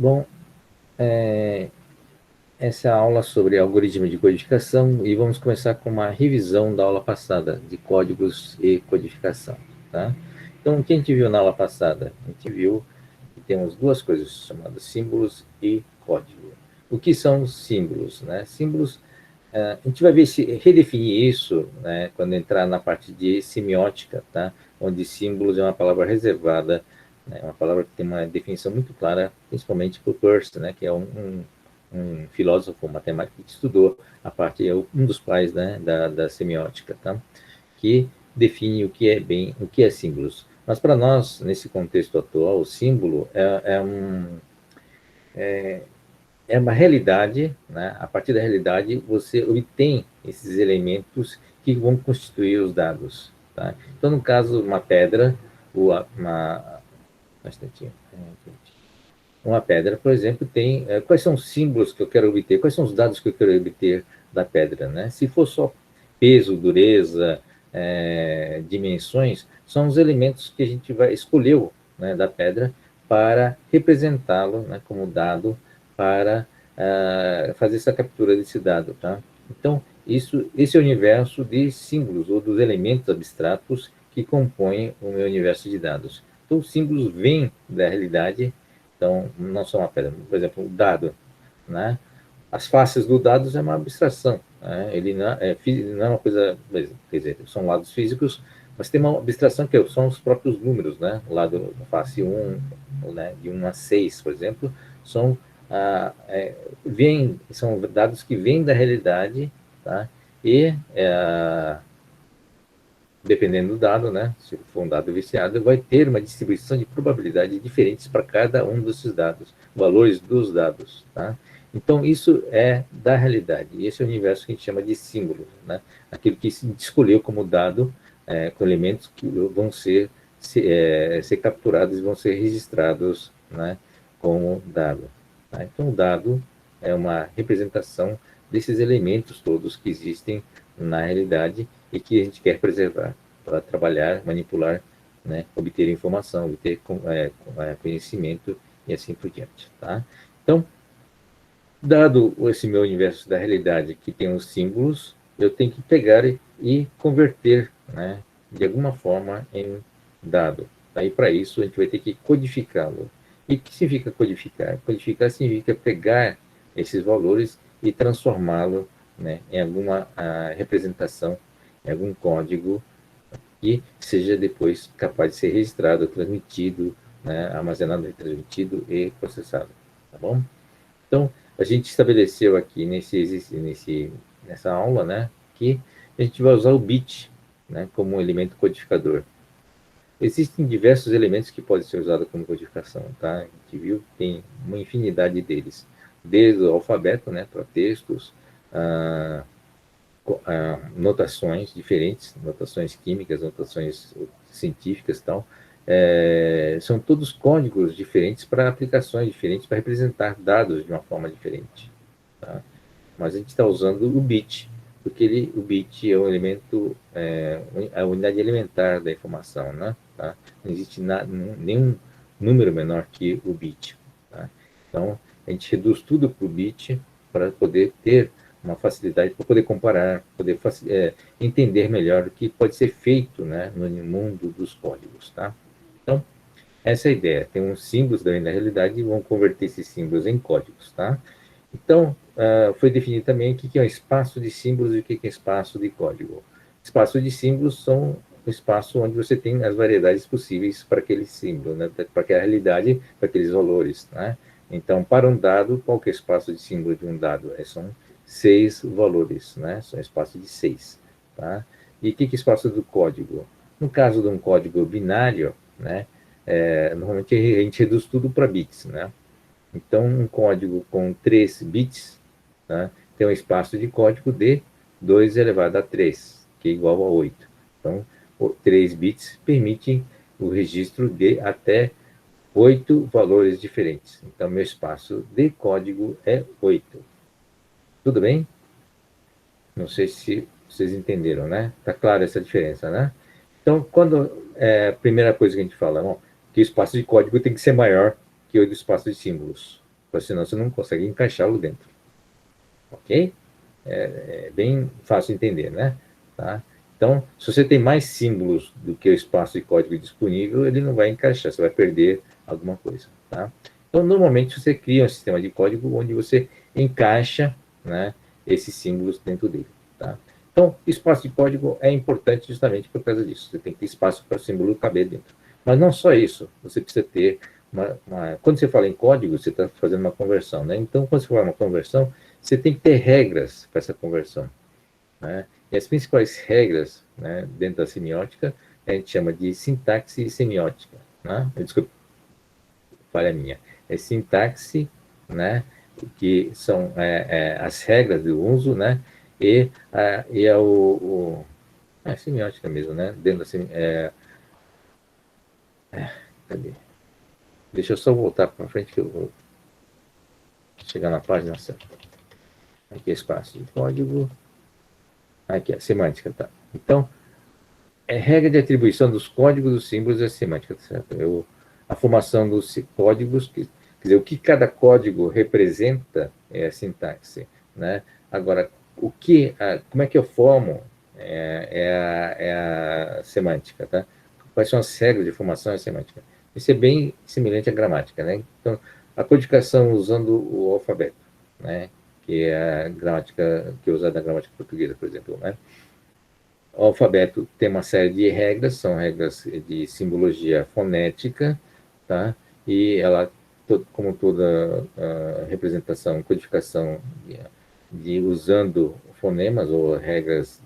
Bom, essa é a aula sobre algoritmo de codificação e vamos começar com uma revisão da aula passada de códigos e codificação, tá? Então, o que a gente viu na aula passada? A gente viu que temos duas coisas chamadas símbolos e código. O que são símbolos, né? Símbolos, a gente vai ver se redefinir isso, né, quando entrar na parte de semiótica, tá? Onde símbolos é uma palavra reservada, né, uma palavra que tem uma definição muito clara, principalmente por Peirce, né, que é um filósofo matemático que estudou a parte, é um dos pais, né, da semiótica, tá? Que define o que é bem, o que é símbolos. Mas para nós, nesse contexto atual, o símbolo é uma realidade, né? A partir da realidade, você obtém esses elementos que vão constituir os dados, tá? Então, no caso, uma pedra, uma pedra, por exemplo, tem quais são os símbolos que eu quero obter, quais são os dados que eu quero obter da pedra, né? Se for só peso, dureza, dimensões, são os elementos que a gente vai escolher, né, da pedra para representá-lo, né, como dado para fazer essa captura desse dado, tá? Então, esse é o universo de símbolos ou dos elementos abstratos que compõem o meu universo de dados. Então, os símbolos vêm da realidade, então, não são uma pedra. Por exemplo, o dado, né? As faces do dado é uma abstração, né? Ele não é uma coisa, quer dizer, são lados físicos, mas tem uma abstração que são os próprios números, né? O lado face 1, né, de 1 a 6, por exemplo, são, são dados que vêm da realidade, tá? E dependendo do dado, né, se for um dado viciado, vai ter uma distribuição de probabilidade diferentes para cada um desses dados, valores dos dados, tá? Então, isso é da realidade. Esse é o universo que a gente chama de símbolo, né? Aquilo que se escolheu como dado, com elementos que vão ser capturados e vão ser registrados, né, como dado. Tá? Então, o dado é uma representação desses elementos todos que existem na realidade e que a gente quer preservar para trabalhar, manipular, né, obter informação, obter conhecimento e assim por diante. Tá? Então, dado esse meu universo da realidade que tem os símbolos, eu tenho que pegar e converter, né, de alguma forma em dado. Aí, para isso, a gente vai ter que codificá-lo. E o que significa codificar? Codificar significa pegar esses valores e transformá-lo, né, em alguma representação, em algum código que seja depois capaz de ser registrado, transmitido, né, armazenado, transmitido e processado. Tá bom? Então, a gente estabeleceu aqui nessa aula, né, que a gente vai usar o bit, né, como um elemento codificador. Existem diversos elementos que podem ser usados como codificação, tá? A gente viu que tem uma infinidade deles, desde o alfabeto, né, para textos, notações diferentes, notações químicas, notações científicas e tal, são todos códigos diferentes para aplicações diferentes, para representar dados de uma forma diferente. Tá? Mas a gente está usando o bit, porque o bit é um elemento, a unidade elementar da informação, né? Tá? Não existe nenhum número menor que o bit. Tá? Então, a gente reduz tudo para o bit para poder ter uma facilidade, para poder comparar, poder entender melhor o que pode ser feito, né, no mundo dos códigos. Tá? Então, essa é a ideia. Tem uns símbolos da realidade e vão converter esses símbolos em códigos. Tá? Então, foi definido também o que é um espaço de símbolos e o que é espaço de código. Espaço de símbolos são o espaço onde você tem as variedades possíveis para aquele símbolo, né? Para aquela realidade, para aqueles valores. Né? Então, para um dado, qual que é o espaço de símbolo de um dado? São 6 valores, né? São espaço de 6. Tá? E o que é espaço do código? No caso de um código binário, né? Normalmente a gente reduz tudo para bits, né? Então, um código com 3 bits, tá, tem um espaço de código de 2 elevado a 3, que é igual a 8. Então, 3 bits permitem o registro de até 8 valores diferentes. Então, meu espaço de código é 8. Tudo bem? Não sei se vocês entenderam, né? Está clara essa diferença, né? Então, a primeira coisa que a gente fala, bom, que o espaço de código tem que ser maior que o do espaço de símbolos. senão você não consegue encaixá-lo dentro. Ok? É bem fácil de entender, né? Tá? Então, se você tem mais símbolos do que o espaço de código disponível, ele não vai encaixar, você vai perder alguma coisa. Tá? Então, normalmente, você cria um sistema de código onde você encaixa, né, esses símbolos dentro dele. Tá? Então, espaço de código é importante justamente por causa disso. Você tem que ter espaço para o símbolo caber dentro. Mas não só isso, você precisa ter quando você fala em código, você está fazendo uma conversão, né? Então, quando você fala uma conversão, você tem que ter regras para essa conversão, né? E as principais regras, né, dentro da semiótica, a gente chama de sintaxe semiótica, né? Desculpa, falha minha. É sintaxe, né, que são as regras do uso, né, e é semiótica mesmo, né? Dentro da cadê? Deixa eu só voltar para frente que eu vou chegar na página certa. Aqui é espaço de código. Aqui, a semântica, tá? Então, regra de atribuição dos códigos dos símbolos é semântica, certo? A formação dos códigos, quer dizer, o que cada código representa é a sintaxe, né? Agora, como é que eu formo é a semântica, tá? Quais são as regras de formação é a semântica? Isso é bem semelhante à gramática, né? Então, a codificação usando o alfabeto, né? Que é a gramática que é usada na gramática portuguesa, por exemplo, né? O alfabeto tem uma série de regras, são regras de simbologia fonética, tá? E ela, como toda representação, codificação usando fonemas ou regras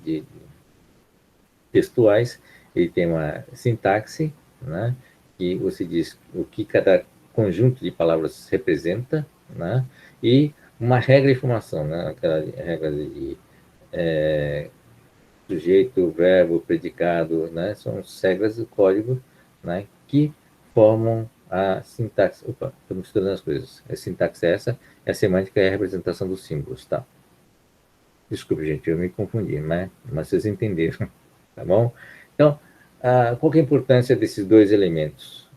textuais, ele tem uma sintaxe, né? Que você diz o que cada conjunto de palavras representa, né? E uma regra de formação, né? Aquela regra de sujeito, verbo, predicado, né? São as regras do código, né? Que formam a sintaxe. Opa, estou misturando as coisas. A sintaxe é essa, a semântica é a representação dos símbolos, tá? Desculpe, gente, eu me confundi, né? Mas vocês entenderam, tá bom? Então, qual que é a importância desses dois elementos?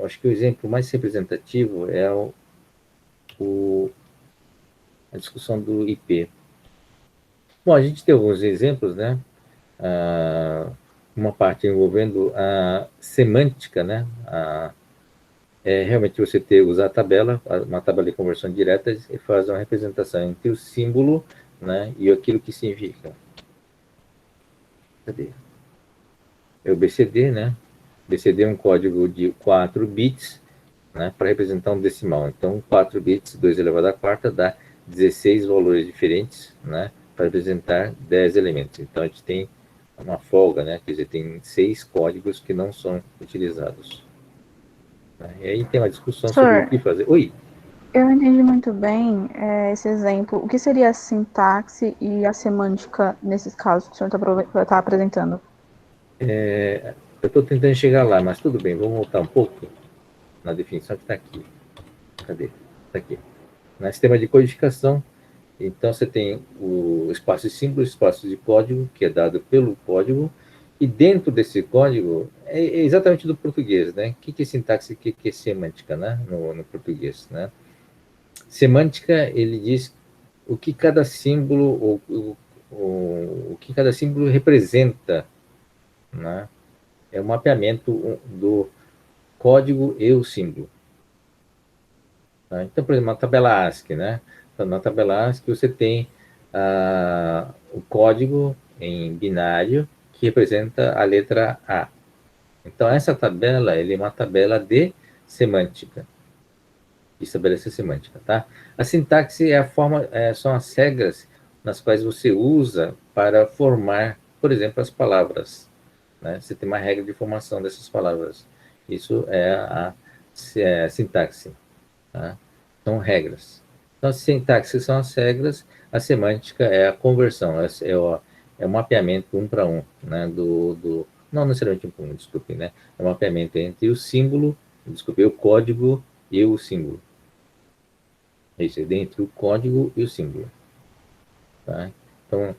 Acho que o exemplo mais representativo é a discussão do IP. Bom, a gente tem alguns exemplos, né? Uma parte envolvendo a semântica, né? Realmente você usar a tabela, uma tabela de conversão direta e faz uma representação entre o símbolo, né, e aquilo que significa. Cadê? É o BCD, né? BCD é um código de 4 bits, né, para representar um decimal. Então, 4 bits, 2 elevado à quarta, dá 16 valores diferentes, né, para representar 10 elementos. Então, a gente tem uma folga, né? Quer dizer, tem 6 códigos que não são utilizados. E aí tem uma discussão sobre o Professor, que fazer. Oi, eu entendi muito bem esse exemplo. O que seria a sintaxe e a semântica nesses casos que o senhor está apresentando? eu estou tentando chegar lá, mas tudo bem, vamos voltar um pouco na definição que está aqui. Cadê? Está aqui. No sistema de codificação, então você tem o espaço de símbolo, espaço de código, que é dado pelo código, e dentro desse código é exatamente do português, né? O que é sintaxe e o que é semântica, né? No português, né? Semântica, ele diz o que cada símbolo, o que cada símbolo representa, né? É o mapeamento do código e o símbolo. Tá? Então, por exemplo, uma tabela ASCII, né? Então, na tabela ASCII você tem o código em binário que representa a letra A. Então, essa tabela é uma tabela de semântica. Estabelecer semântica, tá? A sintaxe é a forma, são as regras nas quais você usa para formar, por exemplo, as palavras. Né? Você tem uma regra de formação dessas palavras. Isso é a sintaxe. Tá? São regras. Então, a sintaxe são as regras, a semântica é a conversão, é o mapeamento um para um, né? Não necessariamente um para um, desculpe, né? É o mapeamento entre o símbolo, desculpe, o código e o símbolo. Isso, é entre o código e o símbolo. Tá? Então,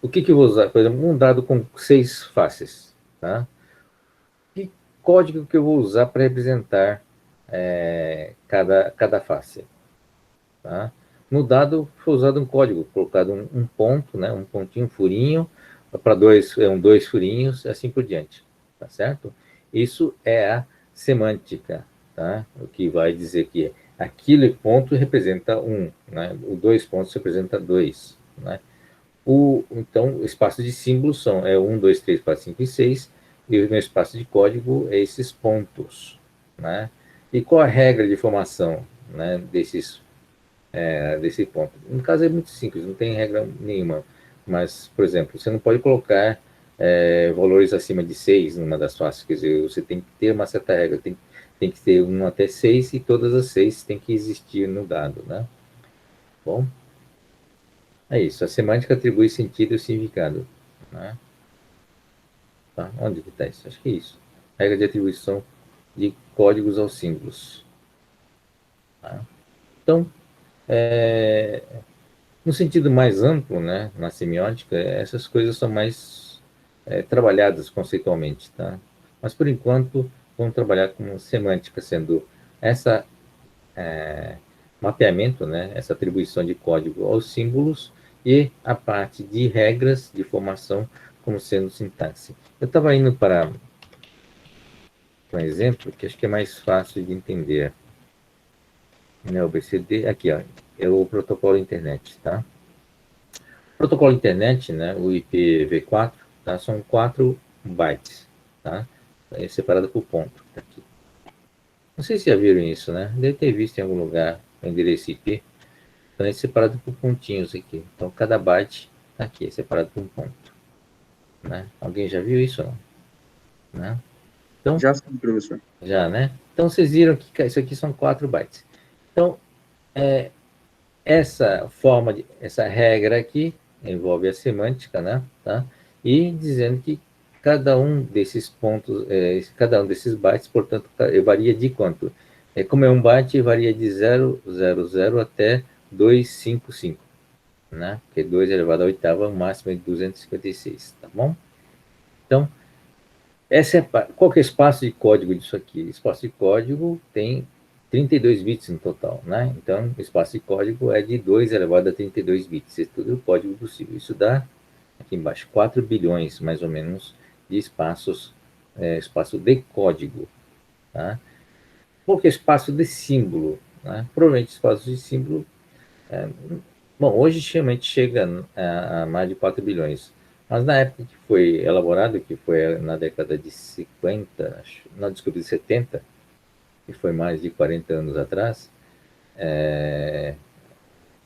o que eu vou usar? Por exemplo, um dado com 6 faces. Tá? Que código que eu vou usar para representar cada face. Tá? No dado, foi usado um código, colocado um ponto, né, um pontinho, um furinho, para dois furinhos, assim por diante. Tá certo? Isso é a semântica, tá? O que vai dizer que aquele ponto representa um, né? O dois pontos representa dois, né? Então, o espaço de símbolos são 1, 2, 3, 4, 5 e 6, e o meu espaço de código é esses pontos, né? E qual a regra de formação, né, desse ponto? No caso é muito simples, não tem regra nenhuma, mas, por exemplo, você não pode colocar valores acima de 6 numa das faces, quer dizer, você tem que ter uma certa regra, tem que ter 1 até 6 e todas as 6 tem que existir no dado, né? Bom, é isso, a semântica atribui sentido e significado, né? Tá? Onde que está isso? Acho que é isso. Regra de atribuição de códigos aos símbolos. Tá? Então, no sentido mais amplo, né, na semiótica, essas coisas são mais trabalhadas conceitualmente. Tá? Mas, por enquanto, vamos trabalhar com semântica, sendo essa mapeamento, né, essa atribuição de código aos símbolos e a parte de regras de formação como sendo sintaxe. Eu estava indo para um exemplo que acho que é mais fácil de entender. Né, o BCD, aqui, ó, é o protocolo internet, tá? O protocolo internet, né, o IPv4, tá, são 4 bytes, tá? É separado por ponto, tá aqui. Não sei se já viram isso, né? Deve ter visto em algum lugar o endereço IP, então é separado por pontinhos aqui. Então, cada byte tá aqui, é separado por um ponto, né? Alguém já viu isso, não? Né? Então, já sim, professor. Já, né? Então, vocês viram que isso aqui são 4 bytes. Então, essa regra aqui envolve a semântica, né? Tá? E dizendo que cada um desses pontos, cada um desses bytes, portanto, varia de quanto? Como é um byte, varia de 000 até 255, né? Porque 2 elevado à oitava, o máximo é de 256, tá bom? Então, qual que é o espaço de código disso aqui? O espaço de código tem 32 bits no total, né? Então, o espaço de código é de 2 elevado a 32 bits. Isso é tudo o código possível. Isso dá, aqui embaixo, 4 bilhões, mais ou menos, de espaço de código, tá? Qual que é o espaço de símbolo? Né? Provavelmente, espaço de símbolo bom, hoje realmente chega a mais de 4 bilhões. Mas na época que foi elaborado, que foi na década de 50, não, desculpa, de 70, que foi mais de 40 anos atrás,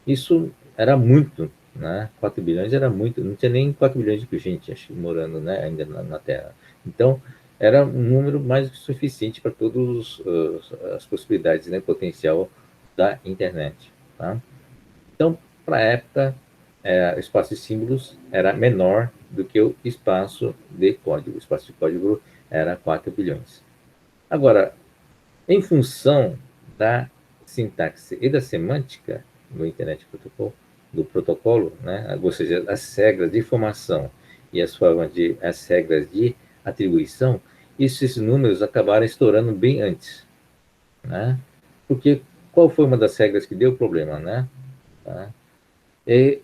isso era muito, né? 4 bilhões era muito, não tinha nem 4 bilhões de gente acho, morando, né, ainda na Terra. Então, era um número mais que suficiente para todas as possibilidades, né, potencial da internet. Tá? Então, para a época, o espaço de símbolos era menor do que o espaço de código. O espaço de código era 4 bilhões. Agora, em função da sintaxe e da semântica no Internet Protocol, do protocolo, né, ou seja, as regras de formação e as regras de atribuição, esses números acabaram estourando bem antes. Né? Porque qual foi uma das regras que deu problema? Né? Tá? É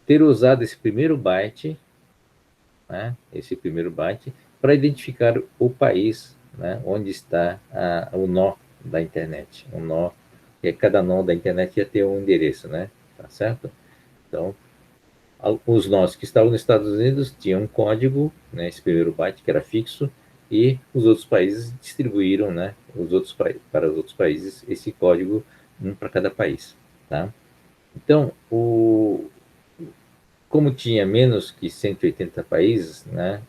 ter usado esse primeiro byte, né, para identificar o país, né, onde está o nó da internet. O nó, que cada nó da internet ia ter um endereço, né? Tá certo? Então, os nós que estavam nos Estados Unidos tinham um código, né, esse primeiro byte que era fixo, e os outros países distribuíram, né, para os outros países esse código, um para cada país, tá? Então, como tinha menos que 180 países, né,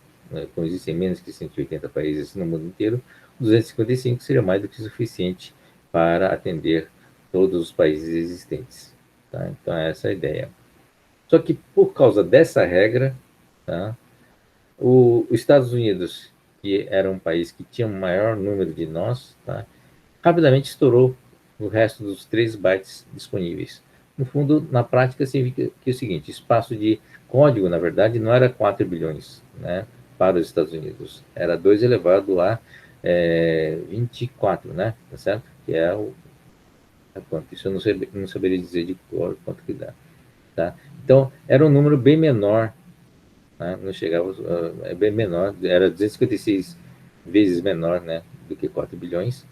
como existem menos que 180 países no mundo inteiro, 255 seria mais do que suficiente para atender todos os países existentes. Tá? Então, essa é a ideia. Só que, por causa dessa regra, tá, os Estados Unidos, que era um país que tinha um maior número de nós, tá, rapidamente estourou o resto dos 3 bytes disponíveis. No fundo, na prática, significa que é o seguinte: espaço de código, na verdade, não era 4 bilhões, né, para os Estados Unidos, era 2 elevado a 24, né, tá certo? que é a quanto. Isso eu não saberia dizer de cor quanto que dá. Tá? Então, era um número bem menor, né? Não chegava, é bem menor, era 256 vezes menor, né, do que 4 bilhões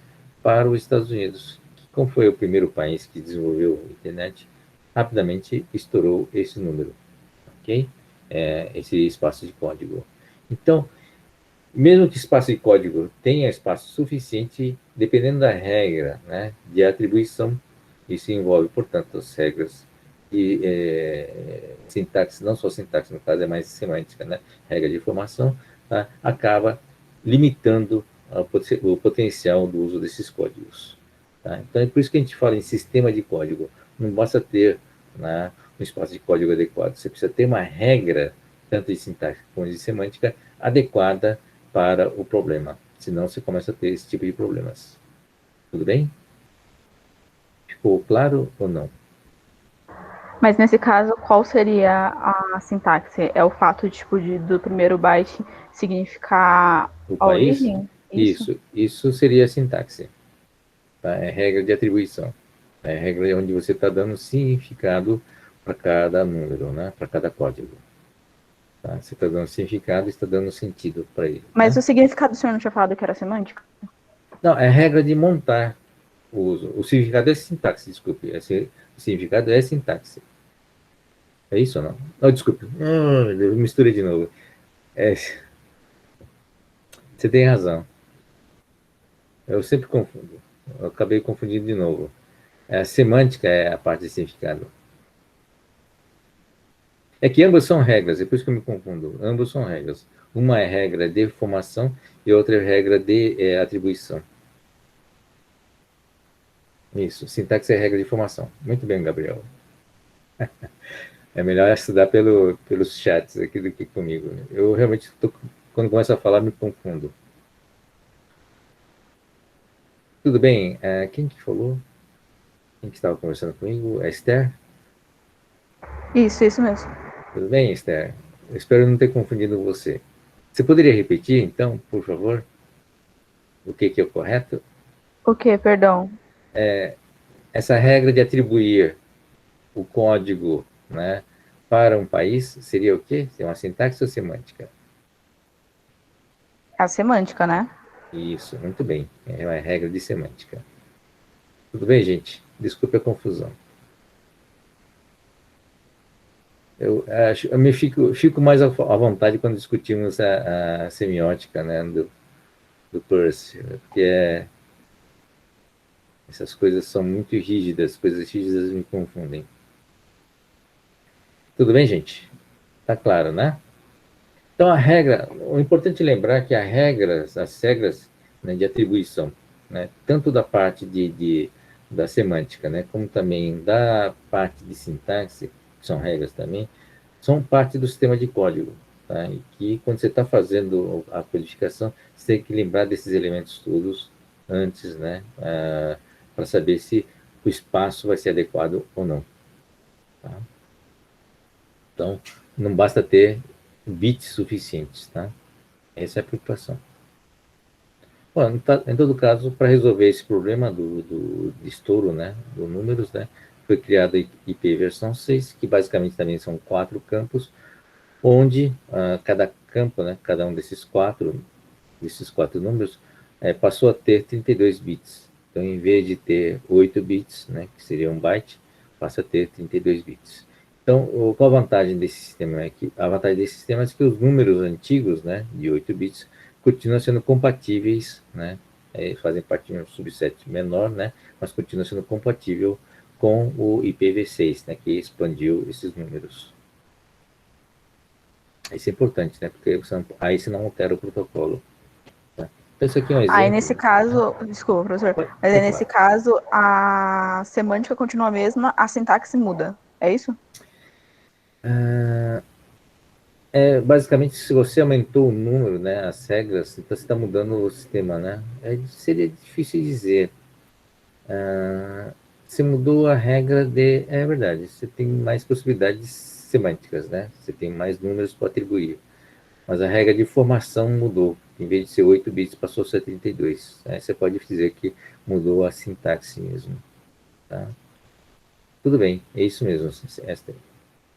para os Estados Unidos, que, como foi o primeiro país que desenvolveu a internet, rapidamente estourou esse número, ok? Esse espaço de código. Então, mesmo que espaço de código tenha espaço suficiente, dependendo da regra, né, de atribuição, isso envolve, portanto, as regras de sintaxe, não só sintaxe, no caso é mais semântica, né, regra de informação, tá, acaba limitando o potencial do uso desses códigos. Tá? Então, é por isso que a gente fala em sistema de código. Não basta ter, né, um espaço de código adequado, você precisa ter uma regra, tanto de sintaxe como de semântica, adequada para o problema. Senão você começa a ter esse tipo de problemas. Tudo bem? Ficou claro ou não? Mas nesse caso, qual seria a sintaxe? É o fato tipo, do primeiro byte significar O a país? origem? Isso? Isso seria a sintaxe. Tá? É regra de atribuição. É regra onde você está dando significado para cada número, né? Para cada código. Tá? Você está dando significado e está dando sentido para ele. Mas Né? o significado do senhor não tinha falado que era semântica? Não, é regra de montar o uso. O significado é sintaxe, desculpe. O significado é sintaxe. É isso ou não? Oh, desculpe. Eu misturei de novo. É, você tem razão. Eu sempre confundo. Eu acabei confundindo de novo. A semântica é a parte de significado. É que ambas são regras, é por isso que eu me confundo. Ambas são regras. Uma é regra de formação e outra é regra de atribuição. Isso, sintaxe é regra de formação. Muito bem, Gabriel. É melhor estudar pelos chats aqui do que comigo. Eu realmente, quando começo a falar, me confundo. Tudo bem? Quem que falou? Quem que estava conversando comigo? A Esther? Isso mesmo. Tudo bem, Esther? Eu espero não ter confundido você. Você poderia repetir, então, por favor, o que é o correto? O que, perdão? Essa regra de atribuir o código, né, para um país seria o quê? Seria uma sintaxe ou semântica? É a semântica, né? Isso, muito bem. É uma regra de semântica. Tudo bem, gente? Desculpe a confusão. Eu fico mais à vontade quando discutimos a semiótica, né, do Peirce, porque essas coisas são muito rígidas, coisas rígidas me confundem. Tudo bem, gente? Tá claro, né? Então, o importante é lembrar que as regras, né, de atribuição, né, tanto da parte da semântica, né, como também da parte de sintaxe, que são regras também, são parte do sistema de código. Tá? E que, quando você está fazendo a codificação, você tem que lembrar desses elementos todos antes, né, para saber se o espaço vai ser adequado ou não. Tá? Então, não basta ter bits suficientes, tá? Essa é a preocupação. Bom, em todo caso, para resolver esse problema de estouro, né, do números, né, foi criada a IP versão 6, que basicamente também são 4 campos, onde cada campo, né, cada um desses quatro números, passou a ter 32 bits. Então, em vez de ter 8 bits, né, que seria um byte, passa a ter 32 bits. Então, qual a vantagem desse sistema? A vantagem desse sistema é que os números antigos, né, de 8 bits, continuam sendo compatíveis, né, fazem parte de um subset menor, né, mas continua sendo compatível com o IPv6, né, que expandiu esses números. Isso é importante, né, porque aí você não altera o protocolo. Tá? Então, isso aqui é um Aí exemplo. nesse caso, desculpa, professor, mas aí Pode nesse falar. caso a semântica continua a mesma, a sintaxe muda. É isso? Basicamente, se você aumentou o número, né, as regras, então você está mudando o sistema, né? Seria difícil dizer. Você mudou a regra de... É verdade, você tem mais possibilidades semânticas, né? Você tem mais números para atribuir. Mas a regra de formação mudou. Em vez de ser 8 bits, passou a ser 32. Você pode dizer que mudou a sintaxe mesmo. Tá? Tudo bem, é isso mesmo,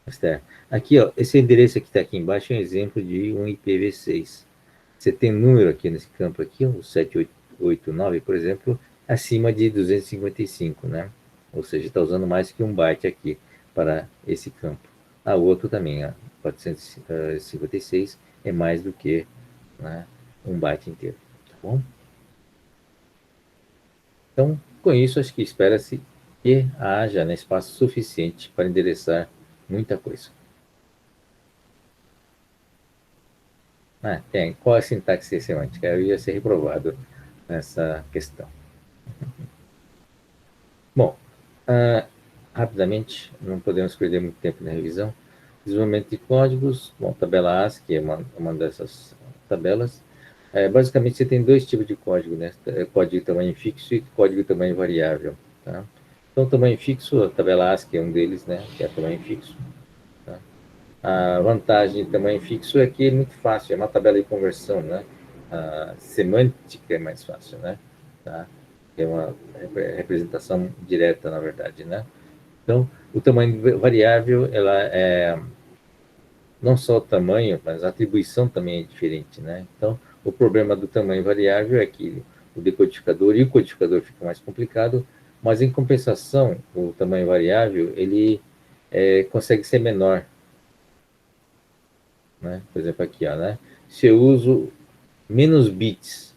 Esther. Aqui, ó, esse endereço que está aqui embaixo é um exemplo de um IPv6. Você tem um número aqui nesse campo aqui, o 7889, por exemplo, acima de 255, né? Ou seja, está usando mais que um byte aqui para esse campo. O outro também, 456, é mais do que, né, um byte inteiro, tá bom? Então, com isso, acho que espera-se que haja, né, espaço suficiente para endereçar muita coisa. Tem. Qual é a sintaxe semântica? Eu ia ser reprovado nessa questão. Bom, rapidamente, não podemos perder muito tempo na revisão. Desenvolvimento de códigos, bom, tabela ASCII é uma dessas tabelas. Basicamente, você tem dois tipos de código, né? Código de tamanho fixo e código de tamanho variável. Tá? Então, tamanho fixo, a tabela ASCII é um deles, né? Que é tamanho fixo. Tá? A vantagem de tamanho fixo é que é muito fácil, é uma tabela de conversão, né? A semântica é mais fácil, né? Tá? É uma representação direta, na verdade, né? Então, o tamanho variável, ela é não só o tamanho, mas a atribuição também é diferente, né? Então, o problema do tamanho variável é que o decodificador e o codificador ficam mais complicado, mas em compensação, o tamanho variável, ele consegue ser menor, né? Por exemplo, aqui, ó, né? Se eu uso menos bits,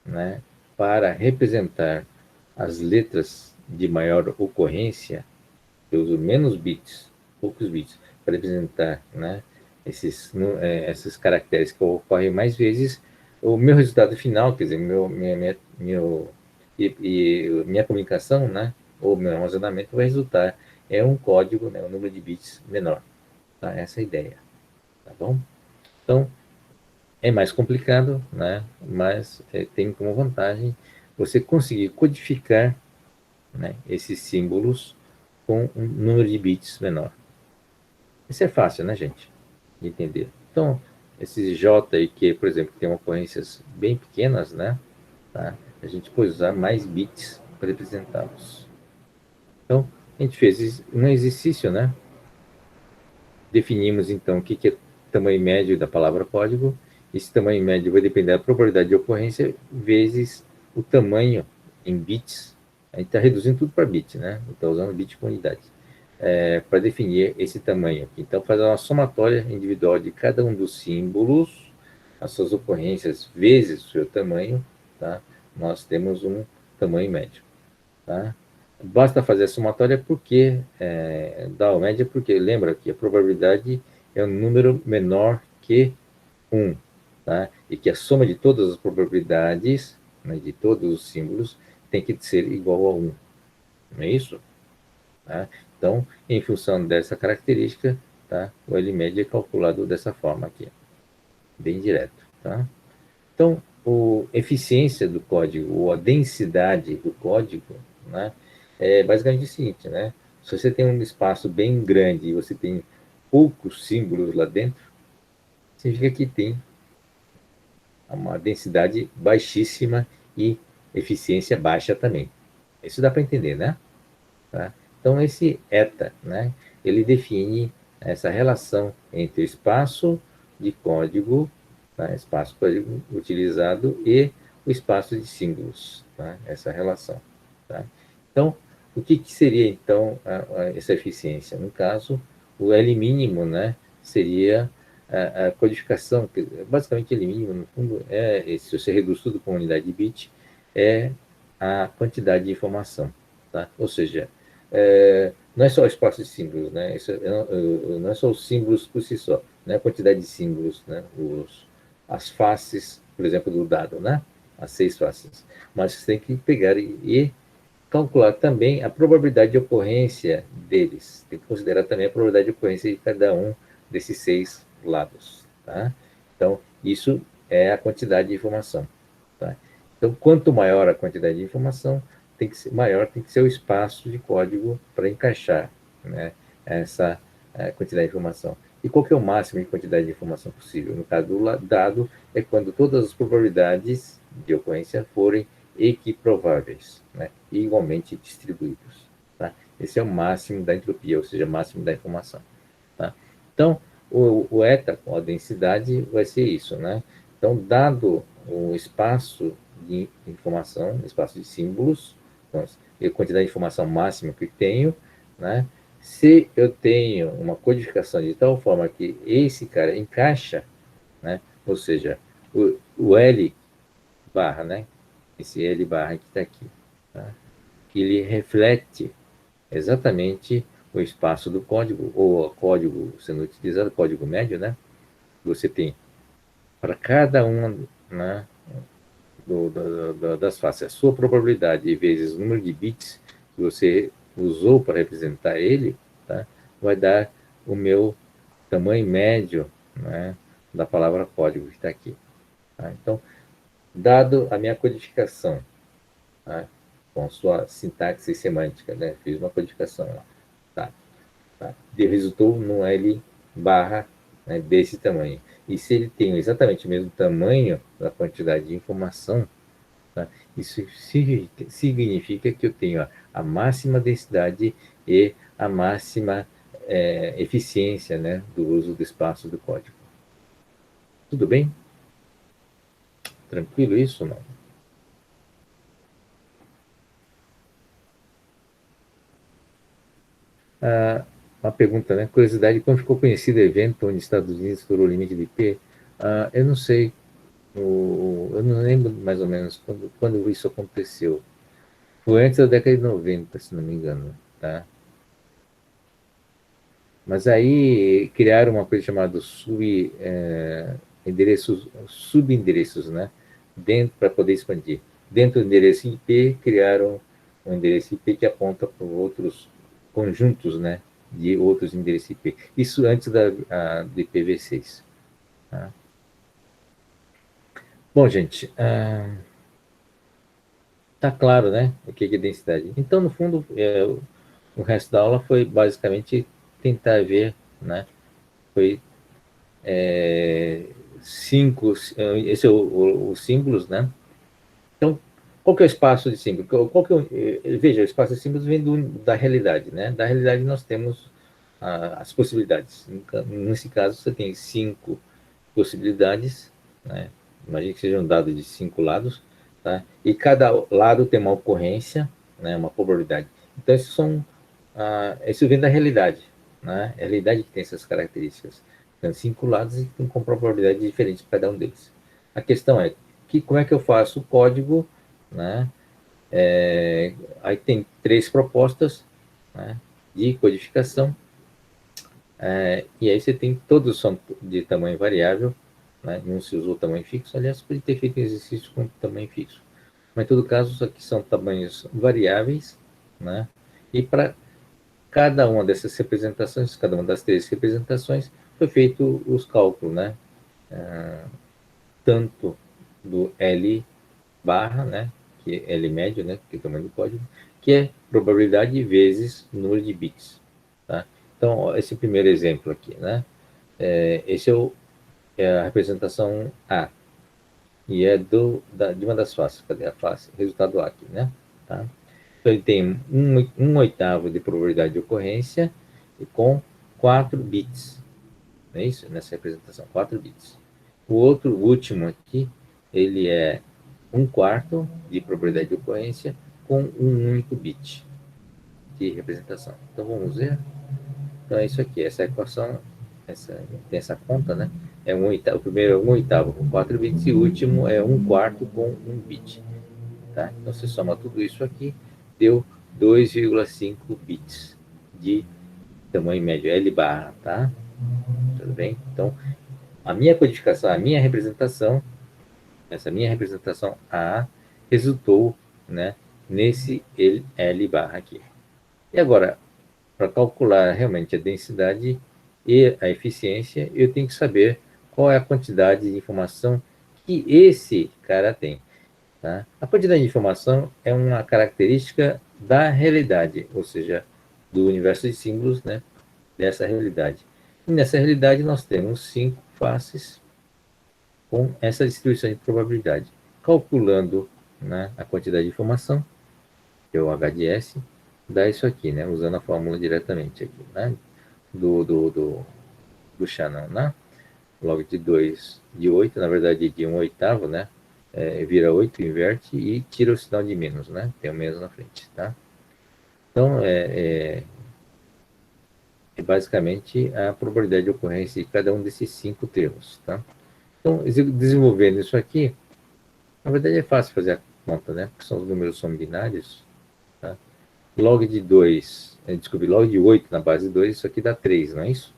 né, para representar as letras de maior ocorrência, eu uso menos bits, poucos bits, para representar, né, esses caracteres que ocorrem mais vezes, o meu resultado final, quer dizer, minha comunicação, né, ou meu armazenamento vai resultar um código, né, um número de bits menor. Tá? Essa é a ideia. Tá bom? Então, é mais complicado, né, mas tem como vantagem você conseguir codificar, né, esses símbolos com um número de bits menor. Isso é fácil, né, gente, de entender. Então, esses J e Q, por exemplo, que tem ocorrências bem pequenas, né, tá? A gente pode usar mais bits para representá-los. Então, a gente fez um exercício, né? Definimos, então, o que é tamanho médio da palavra código. Esse tamanho médio vai depender da probabilidade de ocorrência vezes o tamanho em bits. A gente está reduzindo tudo para bit, né? Está usando bit como unidade. Para definir esse tamanho aqui. Então, fazer uma somatória individual de cada um dos símbolos, as suas ocorrências vezes o seu tamanho, tá? Nós temos um tamanho médio. Tá? Basta fazer a somatória porque dá a média, porque lembra que a probabilidade é um número menor que 1, tá? E que a soma de todas as probabilidades, né, de todos os símbolos, tem que ser igual a 1. Não é isso? Tá? Então, em função dessa característica, tá, o L médio é calculado dessa forma aqui, bem direto. Tá? Então, a eficiência do código, ou a densidade do código, né, é basicamente o seguinte, né? Se você tem um espaço bem grande e você tem poucos símbolos lá dentro, significa que tem uma densidade baixíssima e eficiência baixa também. Isso dá para entender, né? Tá? Então, esse eta, né, ele define essa relação entre o espaço de código, tá, espaço código utilizado e o espaço de símbolos, tá, essa relação. Tá? Então, o que seria, então, essa eficiência? No caso, o L mínimo, né, seria a codificação, que basicamente L mínimo, no fundo, se você reduz tudo para unidade de bit, é a quantidade de informação. Tá? Ou seja, não é só o espaço de símbolos, né? Não é só os símbolos por si só, né? A quantidade de símbolos, né? As faces, por exemplo, do dado, né? As 6 faces. Mas você tem que pegar e calcular também a probabilidade de ocorrência deles. Tem que considerar também a probabilidade de ocorrência de cada um desses 6 lados, tá? Então, isso é a quantidade de informação, tá? Então, quanto maior a quantidade de informação, maior tem que ser o espaço de código para encaixar, né, essa quantidade de informação. E qual que é o máximo de quantidade de informação possível? No caso do dado, é quando todas as probabilidades de ocorrência forem equiprováveis, né? Igualmente distribuídos. Tá? Esse é o máximo da entropia, ou seja, o máximo da informação. Tá? Então, o eta, com a densidade, vai ser isso. Né? Então, dado o espaço de informação, espaço de símbolos, então, a quantidade de informação máxima que tenho, né? Se eu tenho uma codificação de tal forma que esse cara encaixa, né? Ou seja, o L barra, né? Esse L barra que está aqui, tá? Ele reflete exatamente o espaço do código, ou o código sendo utilizado, código médio, né? Você tem para cada uma, né, das faces, a sua probabilidade vezes o número de bits que você usou para representar ele, tá? Vai dar o meu tamanho médio, né, da palavra código que está aqui. Tá? Então, dado a minha codificação, tá? Com sua sintaxe semântica, né? Fiz uma codificação lá. Tá? Tá? Resultou num L barra, né, desse tamanho. E se ele tem exatamente o mesmo tamanho da quantidade de informação, tá? Isso significa que eu tenho a máxima densidade e a máxima eficiência, né, do uso do espaço do código. Tudo bem? Tranquilo isso, não? Uma pergunta, né? Curiosidade, quando ficou conhecido o evento onde os Estados Unidos estourou o limite de IP? Eu não sei, eu não lembro mais ou menos quando isso aconteceu. Foi antes da década de 90, se não me engano, tá? Mas aí criaram uma coisa chamada subendereços, né? Dentro para poder expandir. Dentro do endereço IP, criaram um endereço IP que aponta para outros conjuntos, né? De outros endereços IP. Isso antes do IPv6. Tá? Bom, gente, tá claro, né? O que é densidade. Então, no fundo, o resto da aula foi basicamente tentar ver, né? Foi cinco, esse é os símbolos, né? Então, qual que é o espaço de símbolo? Veja, o espaço de símbolos vem da realidade, né? Da realidade nós temos as possibilidades. Nesse caso, você tem 5 possibilidades, né? Imagine que seja um dado de 5 lados, tá? E cada lado tem uma ocorrência, né? Uma probabilidade. Então, isso vem da realidade, né? É a realidade que tem essas características. Tem 5 lados e com probabilidades diferentes para cada um deles. A questão é, como é que eu faço o código, né? Aí tem 3 propostas, né, de codificação, e aí você tem, todos são de tamanho variável, né? Não se usou tamanho fixo, aliás, pode ter feito um exercício com tamanho fixo. Mas em todo caso, isso aqui são tamanhos variáveis, né? E para cada uma dessas representações, cada uma das 3 representações, foi feito os cálculos, né? Tanto do L barra, né? Que é L médio, né? Que é o tamanho do código, que é probabilidade vezes número de bits, tá? Então, esse primeiro exemplo aqui, né? Esse é a representação A, e é de uma das faces. Cadê a face? Resultado A aqui, né? Tá? Então, ele tem um oitavo de probabilidade de ocorrência e com 4 bits. Não é isso? Nessa representação, 4 bits. O último aqui, ele é um quarto de probabilidade de ocorrência com um único bit de representação. Então, vamos ver. Então, é isso aqui. Essa equação, tem essa conta, né? O primeiro é um oitavo com 4 bits e o último é um quarto com um bit. Tá? Então, você soma tudo isso aqui, deu 2,5 bits de tamanho médio, L barra, tá? Tudo bem? Então, a minha codificação, a minha representação, essa minha representação A, resultou, né, nesse L barra aqui. E agora, para calcular realmente a densidade e a eficiência, eu tenho que saber qual é a quantidade de informação que esse cara tem. Tá? A quantidade de informação é uma característica da realidade, ou seja, do universo de símbolos, né, dessa realidade. E nessa realidade nós temos 5 faces com essa distribuição de probabilidade. Calculando, né, a quantidade de informação, que é o H de S, dá isso aqui, né, usando a fórmula diretamente aqui, né, do Shannon, né? Log de 2 de 8, na verdade de 1 oitavo, né? Vira 8, inverte e tira o sinal de menos, né? Tem o menos na frente, tá? Então, é basicamente a probabilidade de ocorrência de cada um desses 5 termos, tá? Então, desenvolvendo isso aqui, na verdade é fácil fazer a conta, né? Porque os números são binários, tá? Log de 2, desculpe, log de 8 na base de 2, isso aqui dá 3, não é isso?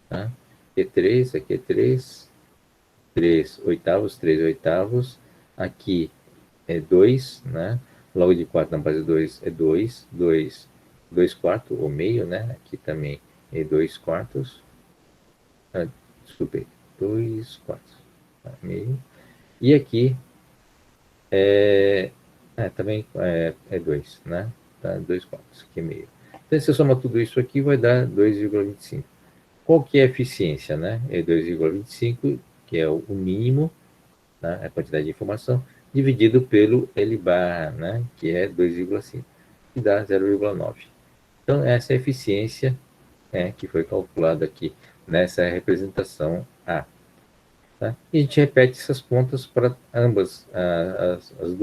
Tá? Aqui é 3, aqui é 3, 3 oitavos, 3 oitavos, aqui é 2, né? Logo de 4 na base de 2 é 2, 2, 2 quartos, ou meio, né? Aqui também é 2 quartos, desculpe, 2 quartos, meio. E aqui também é 2, né? Tá, 2 quartos, aqui é meio. Então, se você soma tudo isso aqui, vai dar 2,25. Qual que é a eficiência, né? É 2,25, que é o mínimo, né, a quantidade de informação, dividido pelo L bar, né, que é 2,5, que dá 0,9. Então, essa é a eficiência que foi calculada aqui nessa representação A. Tá? E a gente repete essas contas para ambas as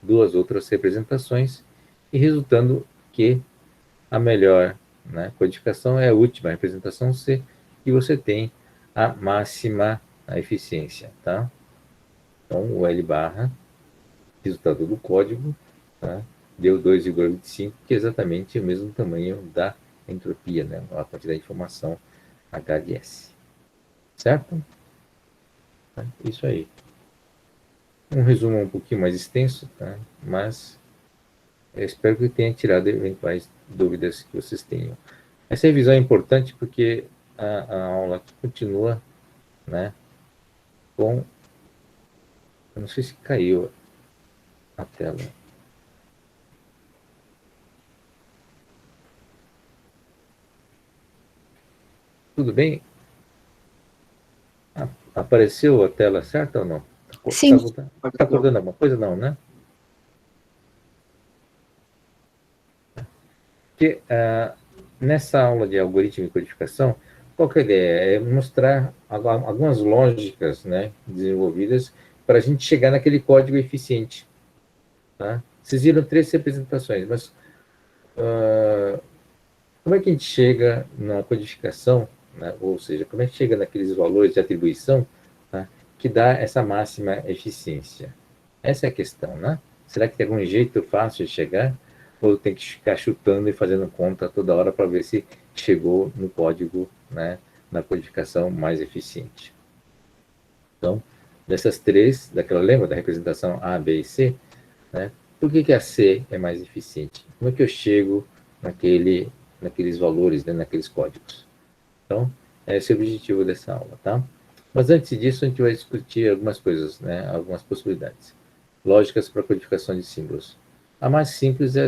duas outras representações, e resultando que a melhor, né, codificação é a última representação C, e você tem a máxima eficiência. Tá? Então, o L barra, resultado do código, tá, deu 2,25, que é exatamente o mesmo tamanho da entropia, né, a quantidade de informação H de S. Certo? Tá? Isso aí. Um resumo um pouquinho mais extenso, tá? Mas eu espero que eu tenha tirado eventuais dúvidas que vocês tenham. Essa revisão é importante porque a aula continua, né, com... Eu não sei se caiu a tela. Tudo bem? Apareceu a tela certa ou não? Sim. Tá acordando alguma coisa? Não, né? Porque nessa aula de algoritmo e codificação, qual que é a ideia? É mostrar algumas lógicas, né, desenvolvidas para a gente chegar naquele código eficiente. Tá? Vocês viram 3 representações, mas como é que a gente chega na codificação, né? Ou seja, como é que chega naqueles valores de atribuição, tá, que dá essa máxima eficiência? Essa é a questão, né? Será que tem algum jeito fácil de chegar? Ou tem que ficar chutando e fazendo conta toda hora para ver se chegou no código, né, na codificação mais eficiente? Então, dessas 3, lembra da representação A, B e C, né? Por que a C é mais eficiente? Como é que eu chego naqueles valores, né, naqueles códigos? Então, esse é o objetivo dessa aula, tá? Mas antes disso, a gente vai discutir algumas coisas, né, algumas possibilidades. Lógicas para codificação de símbolos. A mais simples é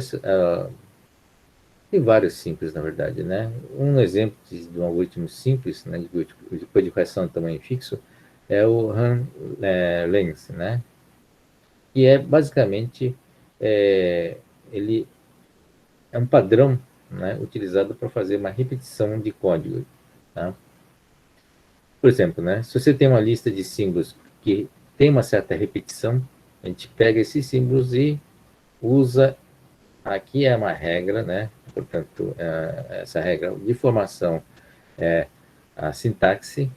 tem várias simples, na verdade, né? Um exemplo de um algoritmo simples, né, de codificação de tamanho fixo é o Han-Lenz, né? Que é basicamente ele é um padrão, né, utilizado para fazer uma repetição de código. Tá? Por exemplo, né, se você tem uma lista de símbolos que tem uma certa repetição, a gente pega esses símbolos e usa. Aqui é uma regra, né? Portanto, essa regra de formação é a sintaxe,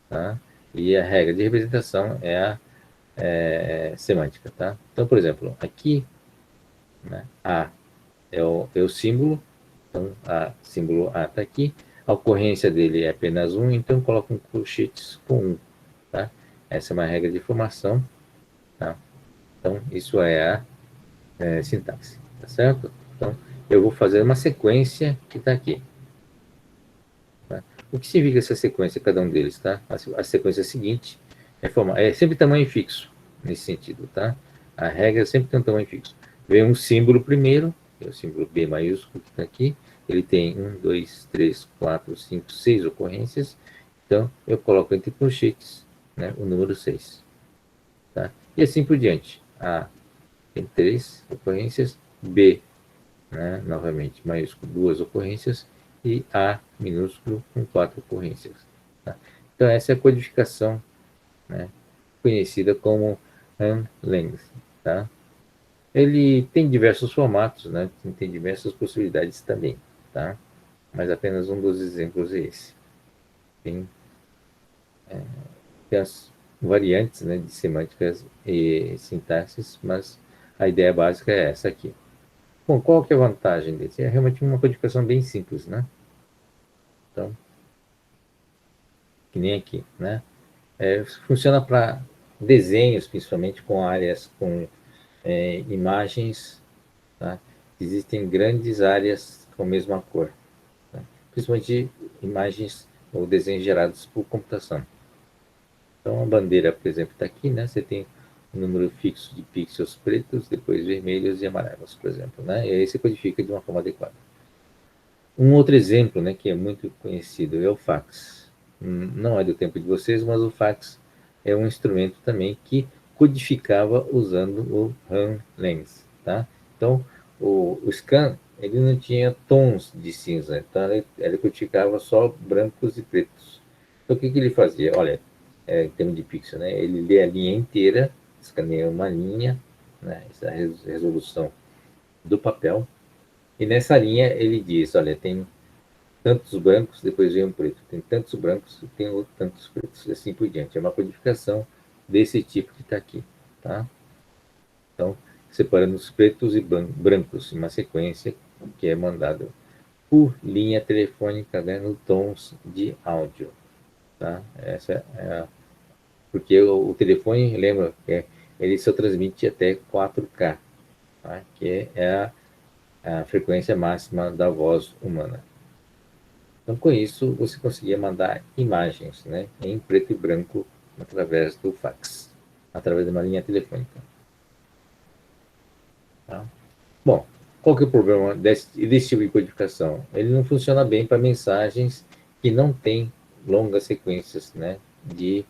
tá? E a regra de representação é a semântica, tá? Então, por exemplo, aqui, né, A é o símbolo, então, a símbolo A está aqui, a ocorrência dele é apenas 1, então coloca um colchetes com 1, tá? Essa é uma regra de formação, tá? Então, isso é a sintaxe, tá certo? Então, eu vou fazer uma sequência que está aqui. Tá? O que significa essa sequência, cada um deles, tá? A sequência seguinte é sempre tamanho fixo, nesse sentido, tá? A regra sempre tem um tamanho fixo. Vem um símbolo primeiro, que é o símbolo B maiúsculo que está aqui, ele tem 1, 2, 3, 4, 5, 6 ocorrências, então eu coloco entre colchetes, né, o número 6. Tá? E assim por diante. A tem 3 ocorrências, B, né, novamente, maiúsculo, 2 ocorrências, e A minúsculo com 4 ocorrências. Tá? Então, essa é a codificação, né, conhecida como unlength. Tá? Ele tem diversos formatos, né, tem diversas possibilidades também, tá? Mas apenas um dos exemplos é esse. Tem, tem as variantes, né, de semânticas e sintaxes, mas a ideia básica é essa aqui. Bom, qual que é a vantagem desse? É realmente uma codificação bem simples, né? Então, que nem aqui, né? Funciona para desenhos, principalmente com áreas com imagens, tá? Existem grandes áreas com a mesma cor, tá? Principalmente imagens ou desenhos gerados por computação. Então, a bandeira, por exemplo, está aqui, né? Você tem um número fixo de pixels pretos, depois vermelhos e amarelos, por exemplo, né? E aí você codifica de uma forma adequada. Um outro exemplo, né, que é muito conhecido, é o fax. Não é do tempo de vocês, mas o fax é um instrumento também que codificava usando o unlength, tá? Então, o scan, ele não tinha tons de cinza, então ele codificava só brancos e pretos. Então, o que ele fazia? Olha, em termos de pixel, né? Ele lê a linha inteira, escaneia uma linha, né? Essa é a resolução do papel, e nessa linha ele diz, olha, tem tantos brancos, depois vem um preto. Tem tantos brancos, tem outros tantos pretos, e assim por diante. É uma codificação desse tipo que está aqui, tá? Então, separando os pretos e brancos em uma sequência que é mandada por linha telefônica, né, no tons de áudio, tá? Essa é porque o telefone, lembra, ele só transmite até 4K, tá? Que é a frequência máxima da voz humana. Então, com isso, você conseguia mandar imagens, né, em preto e branco através do fax, através de uma linha telefônica. Tá? Bom, qual que é o problema desse tipo de codificação? Ele não funciona bem para mensagens que não têm longas sequências, né, de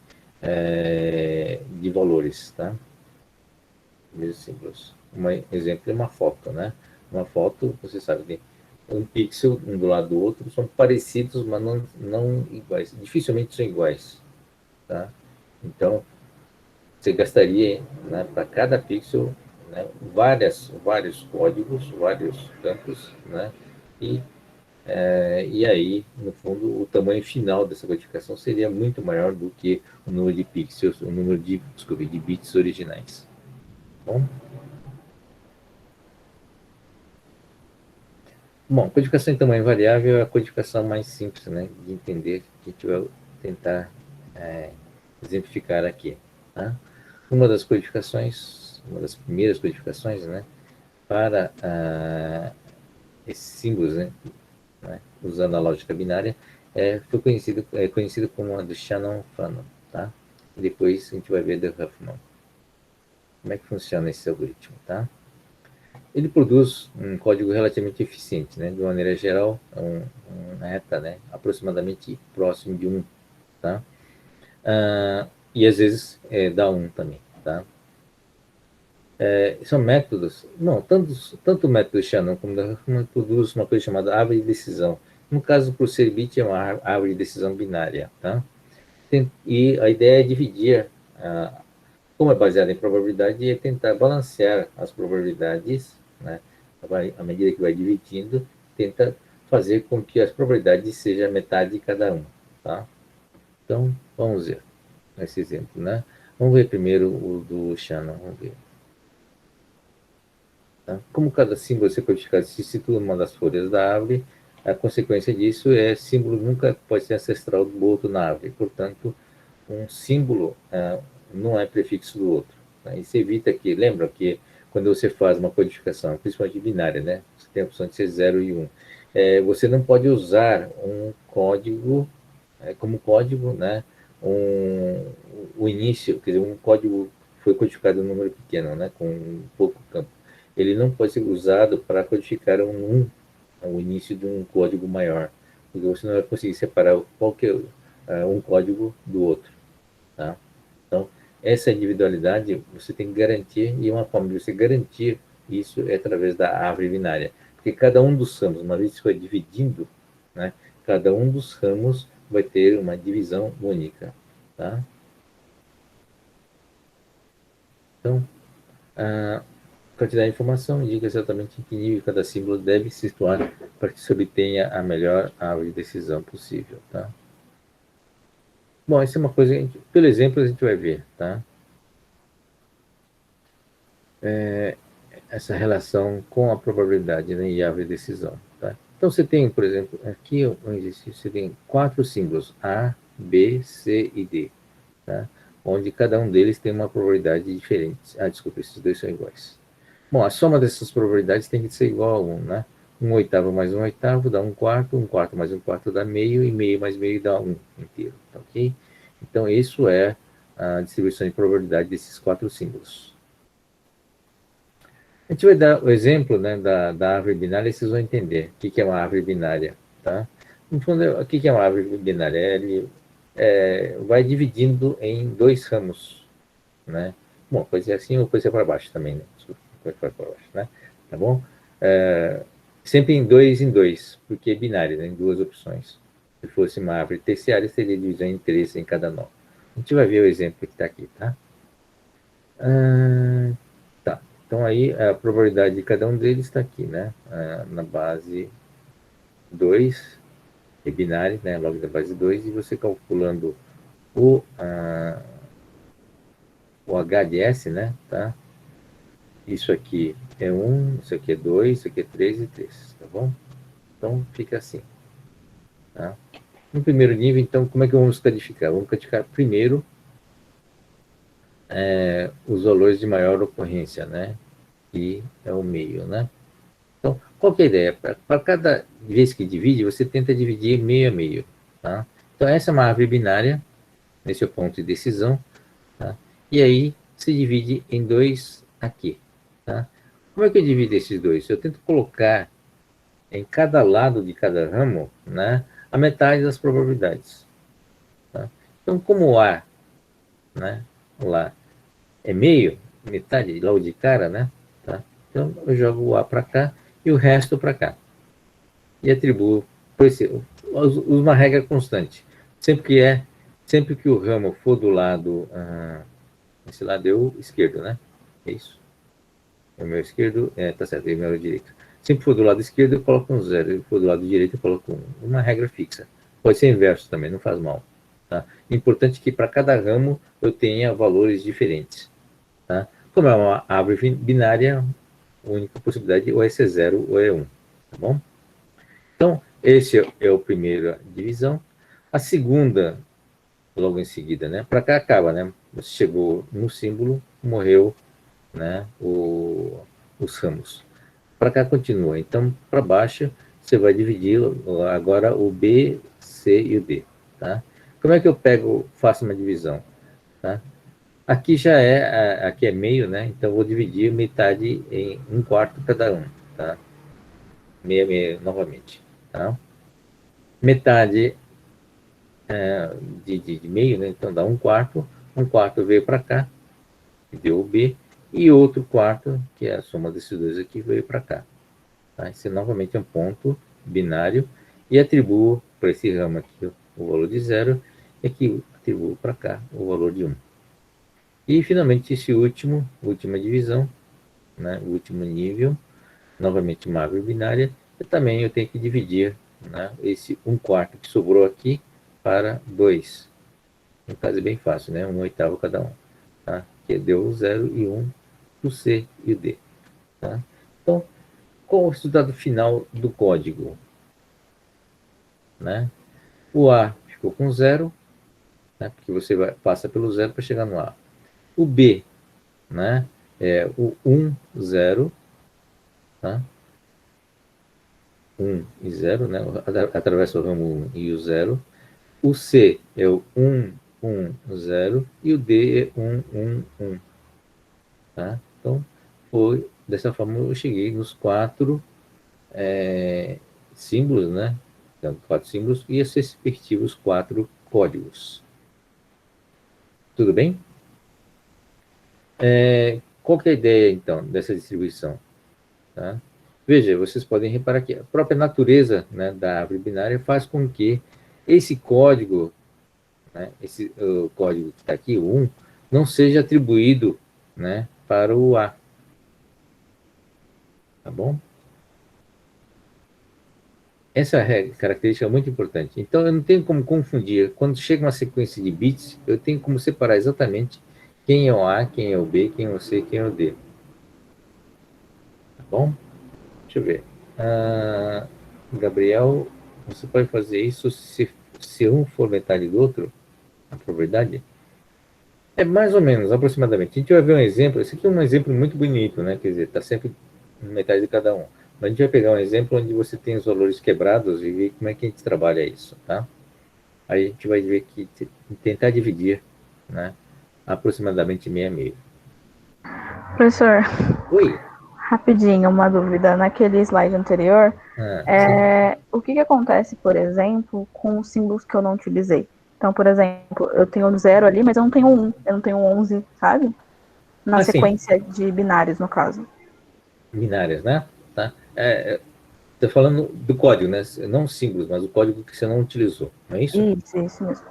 valores, tá? De símbolos. Um exemplo é uma foto, né? Uma foto, você sabe, tem um pixel um do lado do outro, são parecidos, mas não iguais. Dificilmente são iguais, tá? Então, você gastaria, né, para cada pixel, né, vários códigos, vários campos, né? E aí, no fundo, o tamanho final dessa codificação seria muito maior do que o número de pixels, o número de, desculpe, de bits originais. Bom, Bom, codificação em tamanho variável é a codificação mais simples, né, de entender, que a gente vai tentar exemplificar aqui. Tá? Uma das codificações, uma das primeiras codificações, né, para esses símbolos, usando a lógica binária, conhecido como a do Shannon-Fanon. Tá? E depois a gente vai ver do Huffman. Como é que funciona esse algoritmo? Tá? Ele produz um código relativamente eficiente, né? De maneira geral, ETA, né? Aproximadamente próximo de 1, tá? E às vezes dá 1 também, tá? São métodos, não, tanto o método Shannon como da Huffman produz uma coisa chamada árvore de decisão. No caso, por ser bit, é uma árvore de decisão binária, tá? E a ideia é dividir, como é baseado em probabilidade, é tentar balancear as probabilidades, né? À medida que vai dividindo, tenta fazer com que as probabilidades sejam metade de cada um, tá? Então, vamos ver esse exemplo, né? Vamos ver primeiro o do Shannon, vamos ver. Tá? Como cada símbolo ser codificado se situa numa das folhas da árvore, a consequência disso é que símbolo nunca pode ser ancestral do outro na árvore, portanto, um símbolo não é prefixo do outro. Tá? Isso evita que, lembra que quando você faz uma codificação, principalmente binária, né? Você tem a opção de ser 0 e 1. Você não pode usar um código como código, né? O início, quer dizer, um código foi codificado em um número pequeno, né? Com pouco campo. Ele não pode ser usado para codificar o início de um código maior, porque você não vai conseguir separar qualquer um código do outro. Tá? Então, essa individualidade você tem que garantir, e uma forma de você garantir isso é através da árvore binária. Porque cada um dos ramos, uma vez que foi dividindo, né, cada um dos ramos vai ter uma divisão única. Tá? Então, a quantidade de informação indica exatamente em que nível cada símbolo deve se situar para que se obtenha a melhor árvore de decisão possível. Tá? Bom, essa é uma coisa que, pelo exemplo, a gente vai ver. Tá? Essa relação com a probabilidade, né, e a árvore de decisão. Tá? Então, você tem, por exemplo, aqui um exercício, você tem 4 símbolos, A, B, C e D, tá? Onde cada um deles tem uma probabilidade diferente. Ah, desculpa, esses dois são iguais. Bom, a soma dessas probabilidades tem que ser igual a 1, né? 1/8 mais 1/8 dá 1/4 mais 1/4 dá meio, e meio mais meio dá 1 inteiro, tá ok? Então, isso é a distribuição de probabilidade desses 4 símbolos. A gente vai dar o exemplo, né, da árvore binária, e vocês vão entender o que é uma árvore binária. Tá? No fundo, o que é uma árvore binária? Ele vai dividindo em 2 ramos. Né? Bom, pode ser assim ou pode ser para baixo também. Né? Pode ser para baixo, né? Tá bom? Sempre em 2 em 2, porque é binário, né, em 2 opções. Se fosse uma árvore terciária, seria divisão em 3 em cada nó. A gente vai ver o exemplo que está aqui, tá? Tá. Então, aí, a probabilidade de cada um deles está aqui, né? Na base 2, é binário, né? Logo da base 2, e você calculando o HDS, né? Tá? Isso aqui é 1, isso aqui é 2, isso aqui é 3 e 3, tá bom? Então, fica assim. Tá? No primeiro nível, então, como é que vamos codificar? Vamos codificar primeiro os valores de maior ocorrência, né? Que é o meio, né? Então, qual que é a ideia? Para cada vez que divide, você tenta dividir meio a meio. Tá? Então, essa é uma árvore binária, nesse é o ponto de decisão. Tá? E aí, se divide em 2 aqui. Tá? Como é que eu divido esses dois? Eu tento colocar em cada lado de cada ramo, né, a metade das probabilidades. Tá? Então, como o A, né, lá é meio, metade, logo de cara, né? Tá? Então, eu jogo o A para cá e o resto para cá. E atribuo, uso uma regra constante. Sempre que o ramo for do lado, esse lado é o esquerdo, né? É isso. O meu esquerdo, tá certo, é o meu direito. Sempre que for do lado esquerdo, eu coloco um 0. Se for do lado direito, eu coloco 1. Uma regra fixa. Pode ser inverso também, não faz mal. Tá? Importante que para cada ramo eu tenha valores diferentes. Tá? Como é uma árvore binária, a única possibilidade ou é ser 0 ou é 1. Tá bom? Então, esse é o primeira divisão. A segunda, logo em seguida, né? Para cá acaba, né? Você chegou no símbolo, morreu, né? Os ramos. Para cá continua. Então, para baixo, você vai dividir agora o B, C e o D. Tá? Como é que eu faço uma divisão? Tá? Aqui aqui é meio, né? Então, vou dividir metade em 1/4 cada um. Tá? Meia, meia, novamente. Tá? Metade de meio, né? Então dá 1/4. 1/4 veio para cá, que deu o B, e outro quarto, que é a soma desses dois aqui, veio para cá. Tá? Esse novamente é um ponto binário, e atribuo para esse ramo aqui o valor de 0, e aqui atribuo para cá o valor de 1. E finalmente esse última divisão, né? O último nível, novamente uma árvore binária, e também eu tenho que dividir, né, esse 1/4 que sobrou aqui para 2. No caso é bem fácil, né? 1/8 cada um. Tá? Que deu o 0 e 1, o C e o D. Tá? Então, qual o resultado final do código? Né? O A ficou com 0, né? Porque você passa pelo 0 para chegar no A. O B, né? É o 1, 0. Tá? 1 e 0, né? Atravessa o ramo 1 e o 0. O C é o 1, 1, 0. E o D é 1, 1, 1. Tá? Então, dessa forma eu cheguei nos 4 símbolos, né? Então, 4 símbolos e os respectivos 4 códigos. Tudo bem? Qual que é a ideia, então, dessa distribuição? Tá? Veja, vocês podem reparar que a própria natureza, né, da árvore binária faz com que esse código, né, o código que está aqui, o 1, não seja atribuído, né, para o A. Tá bom? Essa característica é muito importante. Então, eu não tenho como confundir. Quando chega uma sequência de bits, eu tenho como separar exatamente quem é o A, quem é o B, quem é o C, quem é o D. Tá bom? Deixa eu ver. Gabriel, você pode fazer isso se um for metade do outro? A probabilidade? É mais ou menos, aproximadamente. A gente vai ver um exemplo. Esse aqui é um exemplo muito bonito, né? Quer dizer, está sempre metade de cada um. Mas a gente vai pegar um exemplo onde você tem os valores quebrados e ver como é que a gente trabalha isso, tá? Aí a gente vai ver que tentar dividir, né? Aproximadamente meio a meio. Professor, Oi? rapidinho, uma dúvida. Naquele slide anterior, Sim. o que acontece, por exemplo, com os símbolos que eu não utilizei? Então, por exemplo, eu tenho um 0 ali, mas eu não tenho 1, eu não tenho 11, sabe? Na Sim. sequência de binários, no caso. Binárias, né? Tá? Estou falando do código, né? Não símbolos, mas o código que você não utilizou, não é isso? Isso mesmo.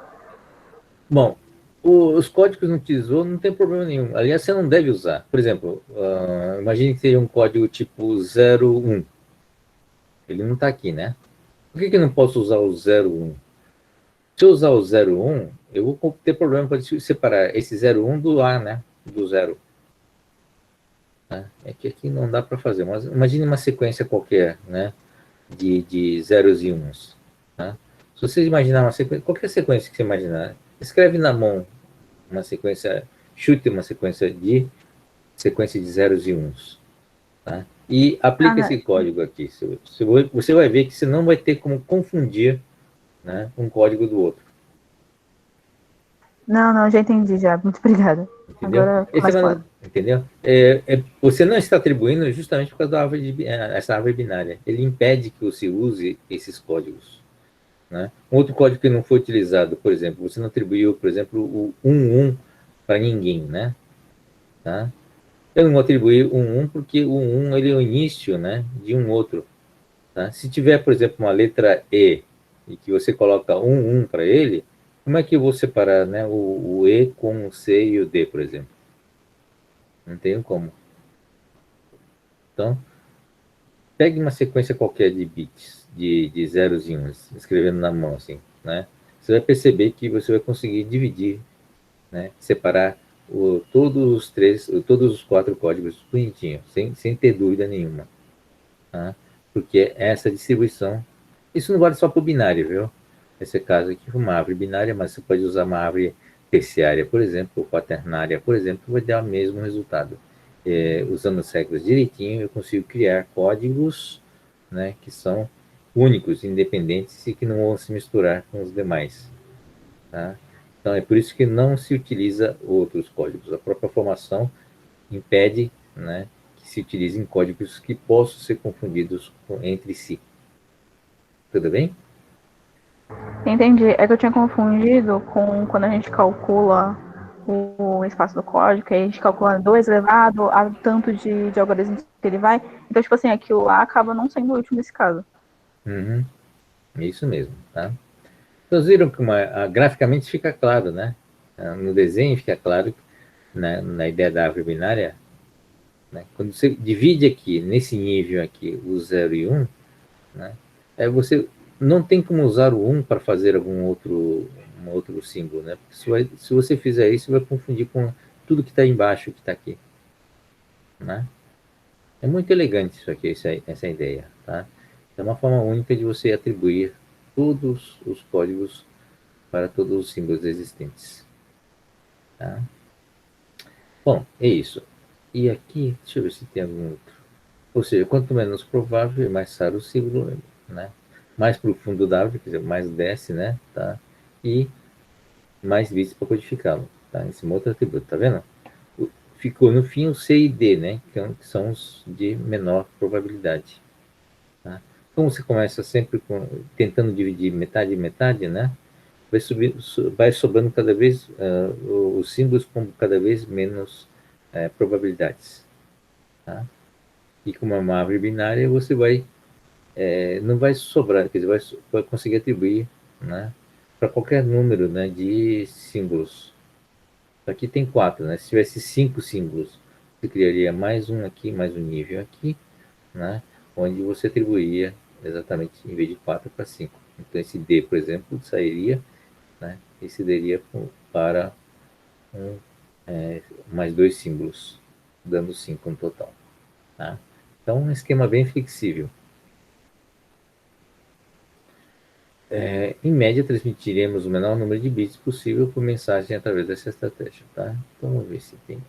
Bom, os códigos que não utilizou não tem problema nenhum. Aliás, você não deve usar. Por exemplo, imagine que seja um código tipo 01. Ele não está aqui, né? Por que eu não posso usar o 01? Se eu usar o 01, eu vou ter problema para separar esse 01 do A, né? Do 0. Né? É que aqui não dá para fazer. Mas imagine uma sequência qualquer, né? De zeros e uns. Tá? Se você imaginar uma sequência, qualquer sequência que você imaginar, escreve na mão uma sequência, chute uma sequência de zeros e uns. Tá? E aplica esse código aqui. Você vai ver que você não vai ter como confundir, né, um código do outro. Não, já entendi já. Muito obrigada. Entendeu? Agora ficou mais claro. Entendeu? Você não está atribuindo justamente por causa da essa árvore binária. Ele impede que você use esses códigos. Né? Um outro código que não foi utilizado, por exemplo, você não atribuiu, por exemplo, o 11 para ninguém, né? Tá? Eu não vou atribuir o 11 porque o 11 ele é o início, né, de um outro. Tá? Se tiver, por exemplo, uma letra E e que você coloca 11 para ele, como é que eu vou separar, né, o E com o C e o D, por exemplo? Não tenho como. Então, pegue uma sequência qualquer de bits, de zeros e uns, escrevendo na mão, assim, né? Você vai perceber que você vai conseguir dividir, né? Separar todos os 4 códigos bonitinho, sem ter dúvida nenhuma. Tá? Porque essa distribuição, isso não vale só para o binário, viu? Nesse caso aqui, uma árvore binária, mas você pode usar uma árvore terciária, por exemplo, ou quaternária, por exemplo, vai dar o mesmo resultado. Usando as regras direitinho, eu consigo criar códigos, né, que são únicos, independentes e que não vão se misturar com os demais. Tá? Então, é por isso que não se utiliza outros códigos. A própria formação impede, né, que se utilizem códigos que possam ser confundidos entre si. Tudo bem? Entendi. É que eu tinha confundido com quando a gente calcula o espaço do código, que aí a gente calcula 2 elevado a tanto de algoritmos que ele vai. Então, tipo assim, aquilo lá acaba não sendo útil nesse caso. Uhum, é isso mesmo, tá? Vocês viram que graficamente fica claro, né? No desenho fica claro, né, na ideia da árvore binária, né? Quando você divide aqui, nesse nível aqui, o 0 e 1, né? Você não tem como usar o 1 para fazer um outro símbolo, né? Porque se você fizer isso, vai confundir com tudo que está embaixo, que está aqui, né? É muito elegante isso aqui, essa ideia, tá? É uma forma única de você atribuir todos os códigos para todos os símbolos existentes, tá? Bom, é isso. E aqui, deixa eu ver se tem algum outro. Ou seja, quanto menos provável, mais raro o símbolo, né? Mais profundo da árvore, quer dizer, mais desce, né? Tá? E mais bits para codificá-lo, tá? Esse é um outro atributo, tá vendo? Ficou no fim o C e D, né? Que são os de menor probabilidade. Tá? Então você começa sempre tentando dividir metade em metade, né? Vai sobrando cada vez os símbolos com cada vez menos probabilidades. Tá? E com uma árvore binária, você não vai sobrar, quer dizer, vai conseguir atribuir, né, para qualquer número, né, de símbolos. Aqui tem 4, né? Se tivesse 5 símbolos, você criaria mais um aqui, mais um nível aqui, né? Onde você atribuiria exatamente, em vez de 4, para 5. Então, esse D, por exemplo, sairia, né? Esse daria para mais 2 símbolos, dando 5 no total. Tá? Então, um esquema bem flexível. Em média, transmitiremos o menor número de bits possível por mensagem através dessa estratégia. Tá? Então, vamos ver se tem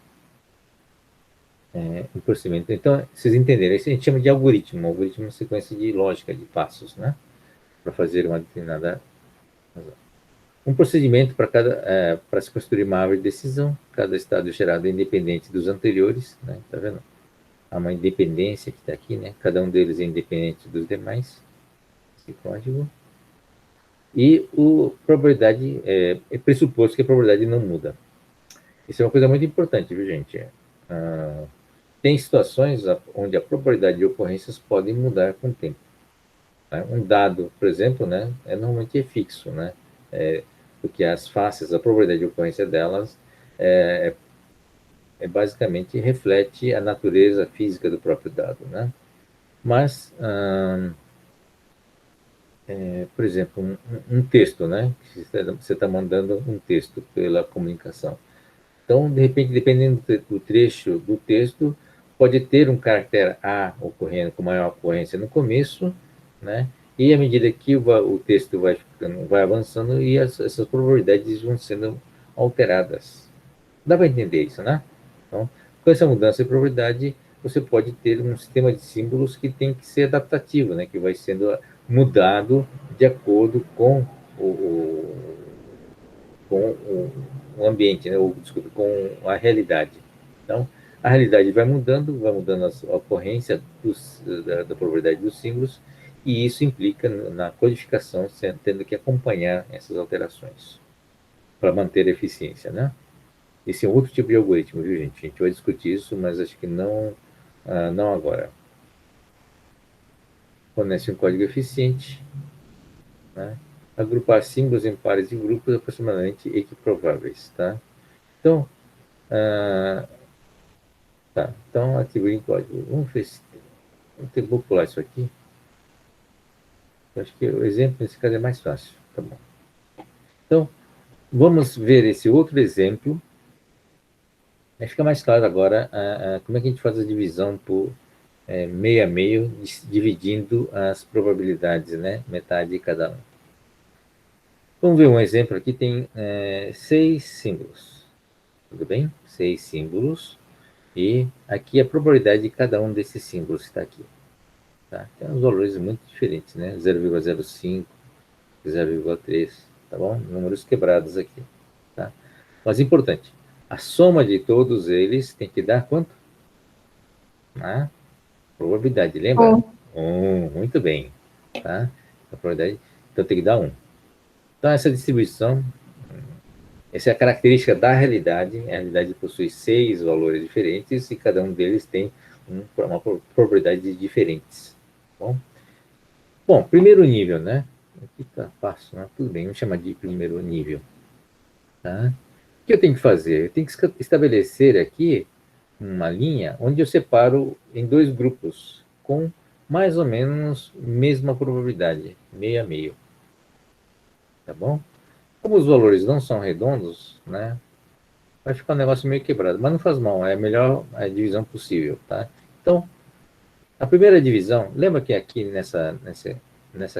um procedimento. Então, vocês entenderam, isso a gente chama de algoritmo. Algoritmo é uma sequência de lógica, de passos, né? Para fazer uma determinada razão. Um procedimento para se construir uma árvore de decisão. Cada estado gerado é independente dos anteriores, né? Tá vendo? Há uma independência que está aqui, né? Cada um deles é independente dos demais. Esse código. E probabilidade é pressuposto que a probabilidade não muda. Isso é uma coisa muito importante, viu, gente? Tem situações onde a probabilidade de ocorrências pode mudar com o tempo. Né? Um dado, por exemplo, né, normalmente é fixo, né? Porque as faces, a probabilidade de ocorrência delas basicamente reflete a natureza física do próprio dado, né? Mas, por exemplo, um texto, né? Você está mandando um texto pela comunicação. Então, de repente, dependendo do trecho do texto, pode ter um caractere A ocorrendo com maior ocorrência no começo, né? E à medida que o texto vai avançando, e essas probabilidades vão sendo alteradas. Dá para entender isso, né? Então, com essa mudança de probabilidade, você pode ter um sistema de símbolos que tem que ser adaptativo, né? Que vai sendo mudado de acordo com o ambiente, né? Ou, desculpa, com a realidade. Então, a realidade vai mudando a ocorrência da probabilidade dos símbolos, e isso implica na codificação, tendo que acompanhar essas alterações para manter a eficiência, né? Esse é outro tipo de algoritmo, viu, gente? A gente vai discutir isso, mas acho que não agora. Fornece um código eficiente, né? Agrupar símbolos em pares de grupos aproximadamente equiprováveis, tá? Então, então atribuir em código. Vamos ver se vou pular isso aqui. Eu acho que o exemplo nesse caso é mais fácil. Tá bom. Então, vamos ver esse outro exemplo. Aí fica mais claro agora como é que a gente faz a divisão por meio a meio, dividindo as probabilidades, né? Metade de cada um. Vamos ver um exemplo aqui, tem 6 símbolos. Tudo bem? 6 símbolos. E aqui a probabilidade de cada um desses símbolos está aqui. Tá? Tem uns valores muito diferentes, né? 0,05, 0,3, tá bom? Números quebrados aqui, tá? Mas importante, a soma de todos eles tem que dar quanto? Probabilidade, lembra? 1, muito bem, tá? A probabilidade, então tem que dar 1. Então essa distribuição, essa é a característica da realidade. A realidade possui 6 valores diferentes e cada um deles tem uma probabilidade diferentes. Bom, primeiro nível, né? Aqui tá fácil, né? Tudo bem, vamos chamar de primeiro nível. Tá? O que eu tenho que fazer? Eu tenho que estabelecer aqui uma linha onde eu separo em 2 grupos com mais ou menos mesma probabilidade, meio a meio. Tá bom? Como os valores não são redondos, né? Vai ficar um negócio meio quebrado, mas não faz mal, é a melhor divisão possível, tá? Então, a primeira divisão, lembra que aqui nessa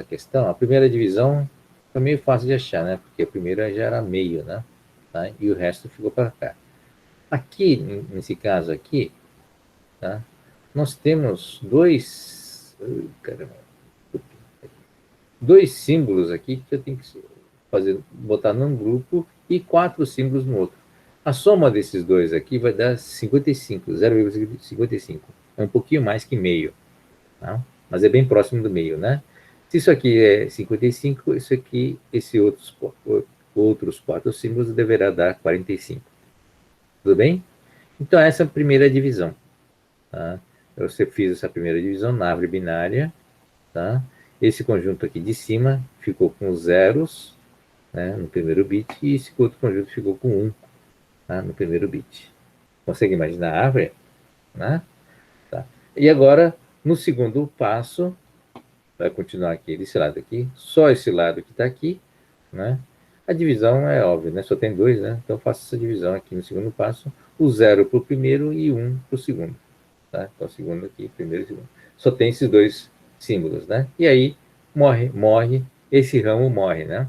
questão, a primeira divisão foi meio fácil de achar, né? Porque a primeira já era meio, né? Tá? E o resto ficou para cá. Aqui, nesse caso aqui, tá? Nós temos dois símbolos aqui que eu tenho que botar num grupo e 4 símbolos no outro. A soma desses dois aqui vai dar 55, 0,55. É um pouquinho mais que meio, tá? Mas é bem próximo do meio, né? Se isso aqui é 55, isso aqui, outros 4 símbolos deverá dar 45. Tudo bem? Então, essa é a primeira divisão. Tá? Você fez essa primeira divisão na árvore binária. Tá? Esse conjunto aqui de cima ficou com zeros, né, no primeiro bit, e esse outro conjunto ficou com 1, tá, no primeiro bit. Consegue imaginar a árvore? Né? Tá. E agora, no segundo passo, vai continuar aqui desse lado aqui, só esse lado que está aqui, né? A divisão é óbvia, né? Só tem 2, né? Então eu faço essa divisão aqui no segundo passo, o 0 para o primeiro e 1 para o segundo. Tá? Então, segundo aqui, primeiro e segundo. Só tem esses dois símbolos, né? E aí, morre, esse ramo morre, né?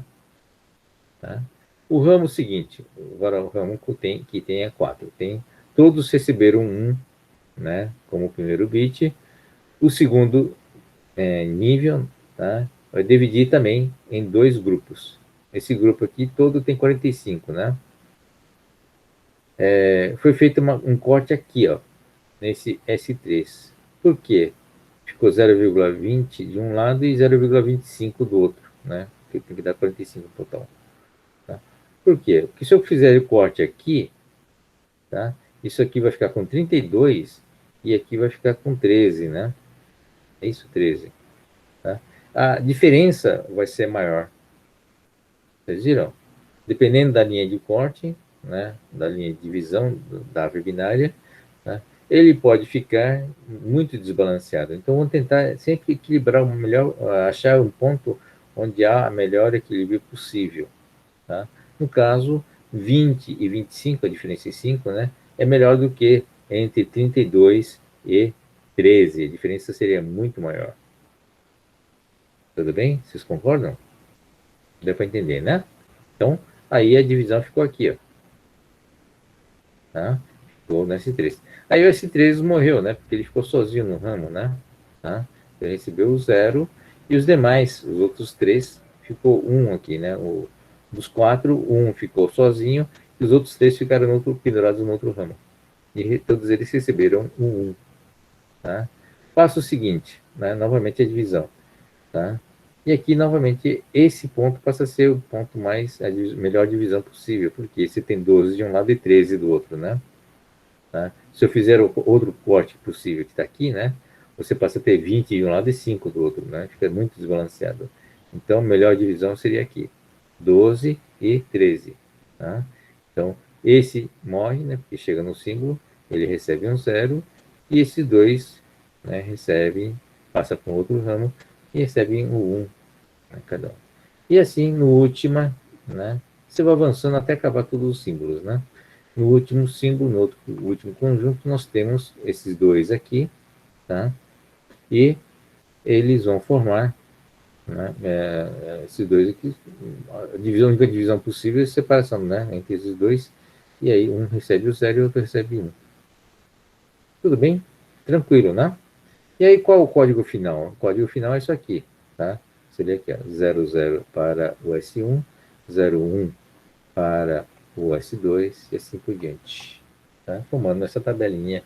Tá? O ramo seguinte, agora o ramo que tem é 4. Todos receberam 1, né? Como o primeiro bit. O segundo nível, tá? Vai dividir também em 2 grupos. Esse grupo aqui todo tem 45, né? Foi feito um corte aqui, ó, nesse S3. Por quê? Ficou 0,20 de um lado e 0,25 do outro, né? Porque tem que dar 45 no total. Tá? Por quê? Porque se eu fizer o corte aqui, tá? Isso aqui vai ficar com 32 e aqui vai ficar com 13, né? É isso, 13. Tá? A diferença vai ser maior. Vocês viram? Dependendo da linha de corte, né, da linha de divisão da árvore binária, tá, ele pode ficar muito desbalanceado. Então, vamos tentar sempre equilibrar o melhor, achar um ponto onde há o melhor equilíbrio possível. Tá? No caso, 20 e 25, a diferença é 5, né, é melhor do que entre 32 e 13. A diferença seria muito maior. Tudo bem? Vocês concordam? Deu para entender, né? Então, aí a divisão ficou aqui, ó. Tá? Ficou no S3. Aí o S3 morreu, né? Porque ele ficou sozinho no ramo, né? Tá? Ele recebeu o 0 e os demais, os outros 3, ficou 1 aqui, né? Dos 4, 1 ficou sozinho e os outros 3 ficaram pendurados no outro ramo. E todos eles receberam um 1. Tá? Faço o seguinte, né? Novamente a divisão. Tá? E aqui, novamente, esse ponto passa a ser o ponto mais, a melhor divisão possível, porque você tem 12 de um lado e 13 do outro, né? Tá? Se eu fizer outro corte possível que está aqui, né? Você passa a ter 20 de um lado e 5 do outro, né? Fica muito desbalanceado. Então, a melhor divisão seria aqui, 12 e 13. Tá? Então, esse morre, né? Porque chega no símbolo, ele recebe um 0, e esses dois, né, recebem, passa para um outro ramo, e recebem o 1, né, cada um. E assim, no último, né, você vai avançando até acabar todos os símbolos, né? No último símbolo, no último conjunto, nós temos esses dois aqui, tá? E eles vão formar, né, esses dois aqui, a única divisão possível é a separação, né, entre esses dois, e aí um recebe o 0 e o outro recebe 1. Tudo bem? Tranquilo, né? E aí, qual o código final? O código final é isso aqui, tá? Seria aqui, ó, 00 para o S1, 01 para o S2 e assim por diante, tá? Formando essa tabelinha,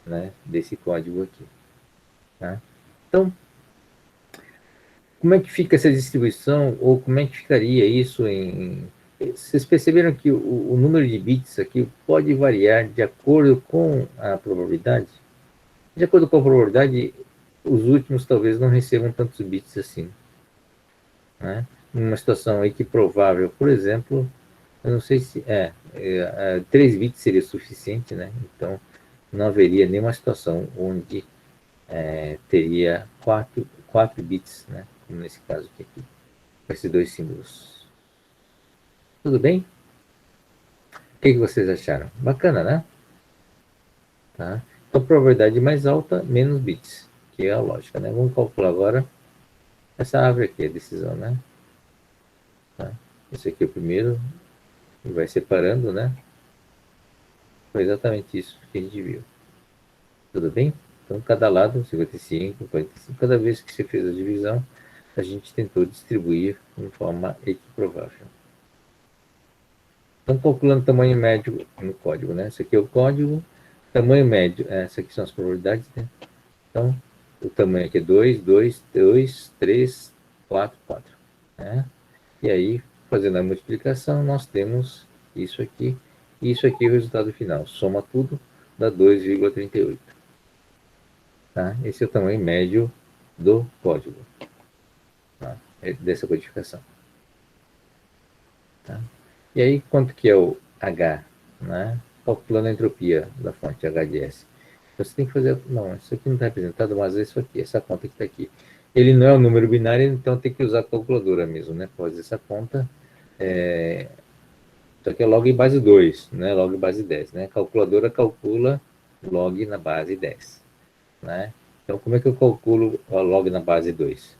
né, desse código aqui, tá? Então, como é que fica essa distribuição, ou como é que ficaria isso em... Vocês perceberam que o número de bits aqui pode variar de acordo com a probabilidade? De acordo com a probabilidade, os últimos talvez não recebam tantos bits assim, né? Numa situação equiprovável, por exemplo, eu não sei se 3 bits seria suficiente, né? Então não haveria nenhuma situação onde teria 4 bits, né? Como nesse caso aqui, com esses dois símbolos. Tudo bem? O que vocês acharam? Bacana, né? Tá? Então, probabilidade mais alta, menos bits, que é a lógica, né? Vamos calcular agora essa árvore aqui, a decisão, né? Tá? Esse aqui é o primeiro, e vai separando, né? Foi exatamente isso que a gente viu. Tudo bem? Então, cada lado, 55, 45, cada vez que você fez a divisão, a gente tentou distribuir de forma equiprovável. Então, calculando o tamanho médio no código, né? Esse aqui é o código, tamanho médio, essas aqui são as probabilidades, né? Então, o tamanho aqui é 2, 2, 2, 3, 4, 4. Né? E aí, fazendo a multiplicação, nós temos isso aqui, e isso aqui é o resultado final. Soma tudo, dá 2,38. Tá? Esse é o tamanho médio do código, tá? Dessa codificação. Tá? E aí, quanto que é o H? Né? Calculando a entropia da fonte HDS. Você tem que fazer... Não, isso aqui não está representado, mas é isso aqui, essa conta que está aqui. Ele não é um número binário, então tem que usar a calculadora mesmo, né? Para fazer essa conta. Isso aqui é log em base 2, né? Log em base 10, né? A calculadora calcula log na base 10, né? Então, como é que eu calculo log na base 2?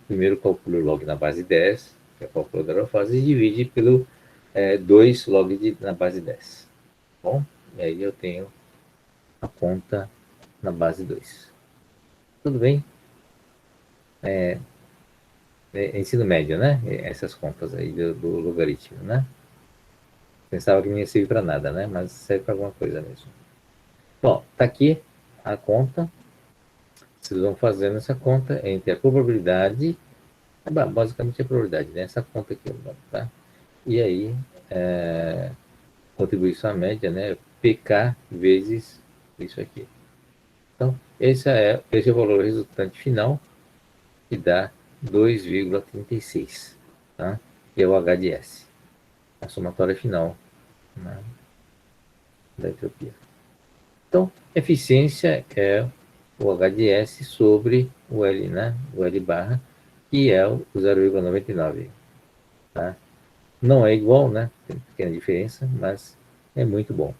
Primeiro calculo log na base 10, que a calculadora faz, e divide pelo 2 log na base 10. Bom, e aí eu tenho a conta na base 2. Tudo bem? Ensino médio, né? Essas contas aí do logaritmo, né? Pensava que não ia servir para nada, né? Mas serve para alguma coisa mesmo. Bom, tá aqui a conta. Vocês vão fazendo essa conta entre a probabilidade, basicamente a probabilidade, né? Essa conta aqui, tá? E aí, contribuição à média, né? PK vezes isso aqui. Então, esse é o valor resultante final, que dá 2,36, tá? Que é o HDS, a somatória final, né, da entropia. Então, eficiência é o HDS sobre o L, né? O L barra, que é o 0,99. Tá? Não é igual, né? Tem pequena diferença, mas é muito bom.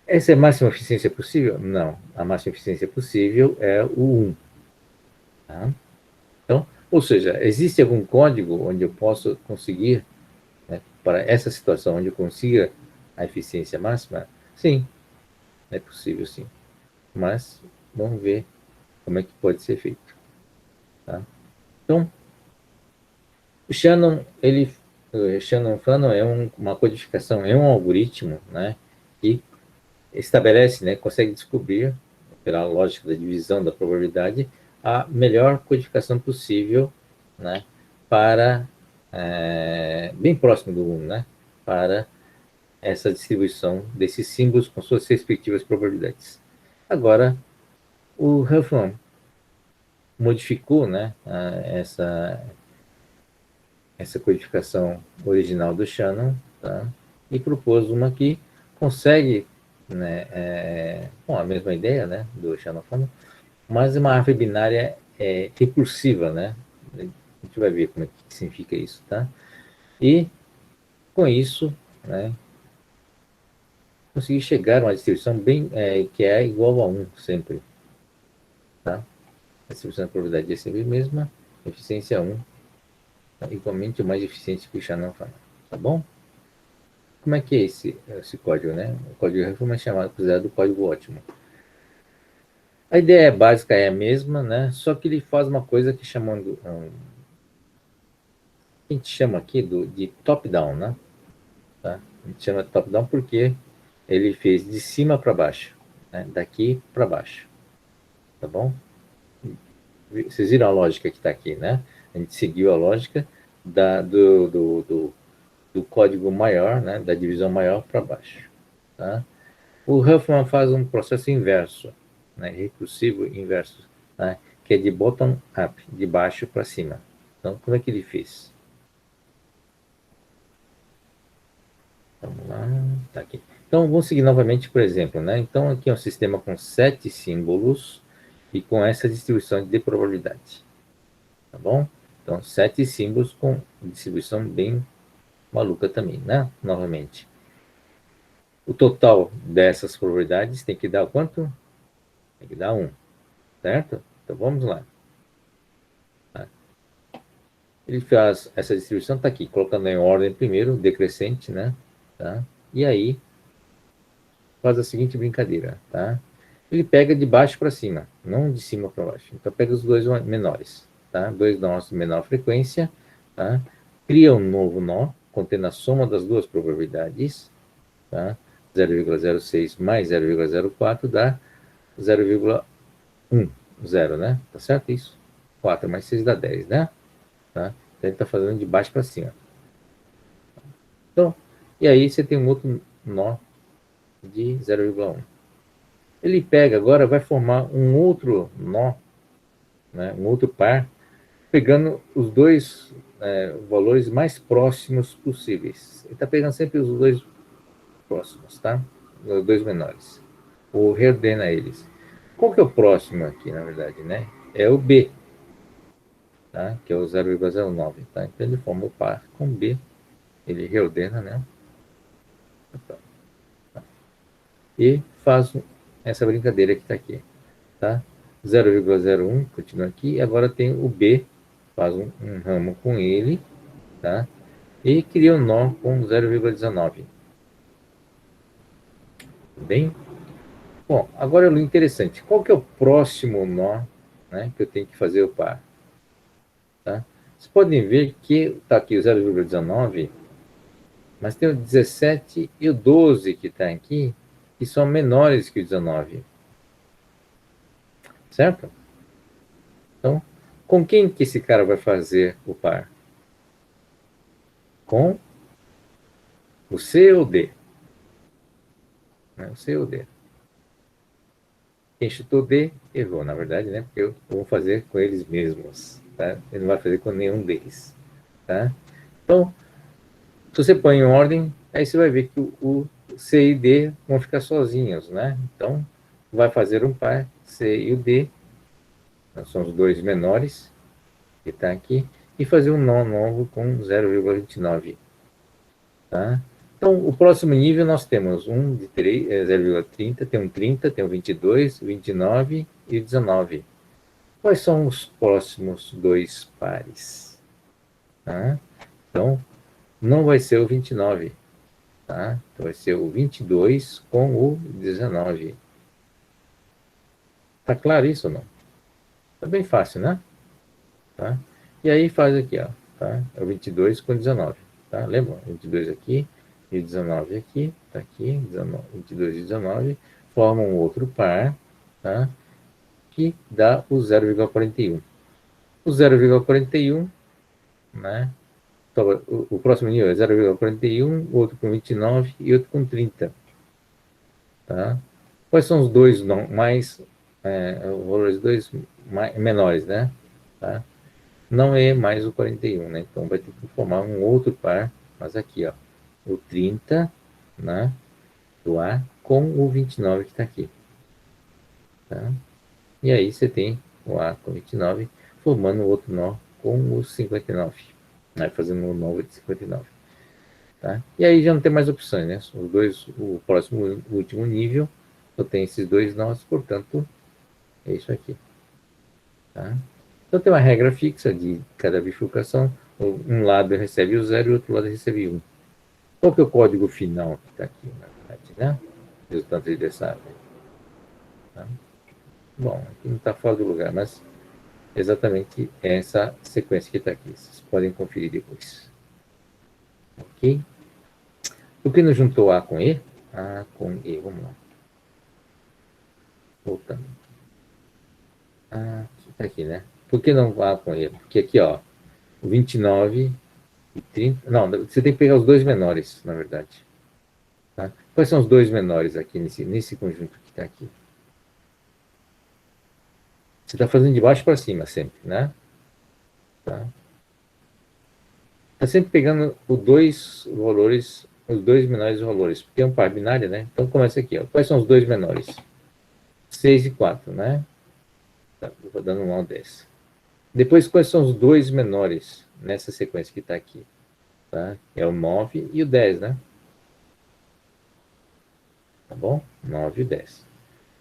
Essa é a máxima eficiência possível? Não. A máxima eficiência possível é o 1. Tá? Então, ou seja, existe algum código onde eu posso conseguir, né, para essa situação, onde eu consiga a eficiência máxima? Sim, é possível sim. Mas vamos ver como é que pode ser feito. Tá? Então, o Shannon, Shannon-Fanon é uma codificação, é um algoritmo, né, que estabelece, né, consegue descobrir, pela lógica da divisão da probabilidade, a melhor codificação possível, né, para, bem próximo do 1, né, para essa distribuição desses símbolos com suas respectivas probabilidades. Agora, o Huffman modificou, né, essa codificação original do Shannon, tá? E propôs uma que consegue, né, a mesma ideia, né, do Shannon, mas uma árvore binária recursiva, né? A gente vai ver como é que significa isso, tá? E com isso, né, conseguir chegar a uma distribuição bem que é igual a 1 sempre, tá? A distribuição da probabilidade é sempre a mesma, eficiência 1, tá? Igualmente mais eficiente que o Shannon fala, tá bom? Como é que é esse código, né? O código de reforma é chamado, considerado código ótimo. A ideia básica é a mesma, né? Só que ele faz uma coisa que chamando, a gente chama aqui de top-down, né? Tá? A gente chama de top-down porque ele fez de cima para baixo, né? Daqui para baixo, tá bom? Vocês viram a lógica que está aqui, né? A gente seguiu a lógica do código maior, né? Da divisão maior para baixo, tá? O Huffman faz um processo inverso, né, recursivo inverso, né, que é de bottom up, de baixo para cima. Então, como é que ele fez? Vamos lá, tá aqui. Então, vamos seguir novamente, por exemplo, né? Então, aqui é um sistema com 7 símbolos e com essa distribuição de probabilidade, tá bom? Então, 7 símbolos com distribuição bem maluca também, né? Novamente. O total dessas probabilidades tem que dar quanto? Tem que dar 1, certo? Então, vamos lá. Ele faz essa distribuição, está aqui, colocando em ordem primeiro, decrescente, né? Tá? E aí, faz a seguinte brincadeira, tá? Ele pega de baixo para cima, não de cima para baixo. Então, pega os dois menores, tá? Dois nós de menor frequência, tá? Cria um novo nó, contendo a soma das duas probabilidades, tá? 0,06 mais 0,04 dá 0,10, né? Tá certo isso? 4 mais 6 dá 10, né? Tá? Então, ele está fazendo de baixo para cima. Então, e aí você tem um outro nó de 0,1. Ele pega agora, vai formar um outro nó, né, um outro par, pegando os dois valores mais próximos possíveis. Ele está pegando sempre os dois próximos, tá? Os dois menores. Ou reordena eles. Qual que é o próximo aqui, na verdade, né? É o B, tá? Que é o 0,09, tá? Então ele forma o par com B, ele reordena, né? E faz essa brincadeira que está aqui, tá? 0,01 continua aqui, e agora tem o B, faz um ramo com ele, tá? E cria um nó com 0,19. Bem? Bom, agora o interessante, qual que é o próximo nó, né, que eu tenho que fazer o par? Tá? Vocês podem ver que está aqui o 0,19, mas tem o 17 e o 12 que está aqui, que são menores que o 19. Certo? Então, com quem que esse cara vai fazer o par? Com o C ou D? Né? O C ou D. Quem chutou D, errou, na verdade, né? Porque eu vou fazer com eles mesmos, tá? Ele não vai fazer com nenhum deles, tá? Então, se você põe em ordem, aí você vai ver que o C e D vão ficar sozinhos, né? Então, vai fazer um par, C e o D, são os dois menores, que está aqui, e fazer um nó novo com 0,29, tá? Então, o próximo nível nós temos um de 0,30, tem um 30, tem um 22, 29 e 19. Quais são os próximos dois pares? Tá? Então, não vai ser o 29, tá? Então, vai ser o 22 com o 19. Tá claro isso ou não? Tá bem fácil, né? Tá? E aí faz aqui, ó, tá? É o 22 com 19, tá? Lembra? 22 aqui e 19 aqui, tá aqui, 19, 22 e 19 formam um outro par, tá? Que dá o 0,41. O 0,41, né? Então, o próximo nível é 0,41, outro com 29 e outro com 30. Tá? Quais são os dois mais, valores dois menores, né? Tá? Não é mais o 41, né? Então vai ter que formar um outro par, mas aqui, ó, o 30, né, do A com o 29 que está aqui. Tá? E aí você tem o A com 29 formando outro nó com o 59, né, fazendo um novo de 59. Tá? E aí já não tem mais opções, né? Os dois, o próximo, o último nível, só tem esses dois nós, portanto, é isso aqui. Tá? Então tem uma regra fixa de cada bifurcação, um lado recebe o 0 e o outro lado recebe 1. Qual que é o código final que está aqui, na verdade, né? Resultante de Dessart. Tá? Bom, aqui não está fora do lugar, mas exatamente essa sequência que está aqui. Vocês podem conferir depois. Ok? Por que não juntou A com E? A com E, vamos lá. Voltando. Tá aqui, né? Por que não A com E? Porque aqui, ó, o 29 e 30... Não, você tem que pegar os dois menores, na verdade. Tá? Quais são os dois menores aqui nesse conjunto que está aqui? Você está fazendo de baixo para cima sempre, né? Tá? Tá sempre pegando os dois valores, os dois menores valores, porque é um par binário, né? Então começa aqui, ó. Quais são os dois menores? 6 e 4, né? Tá, vou dando um nó desse. Depois, quais são os dois menores nessa sequência que está aqui? Tá? É o 9 e o 10, né? Tá bom? 9 e 10.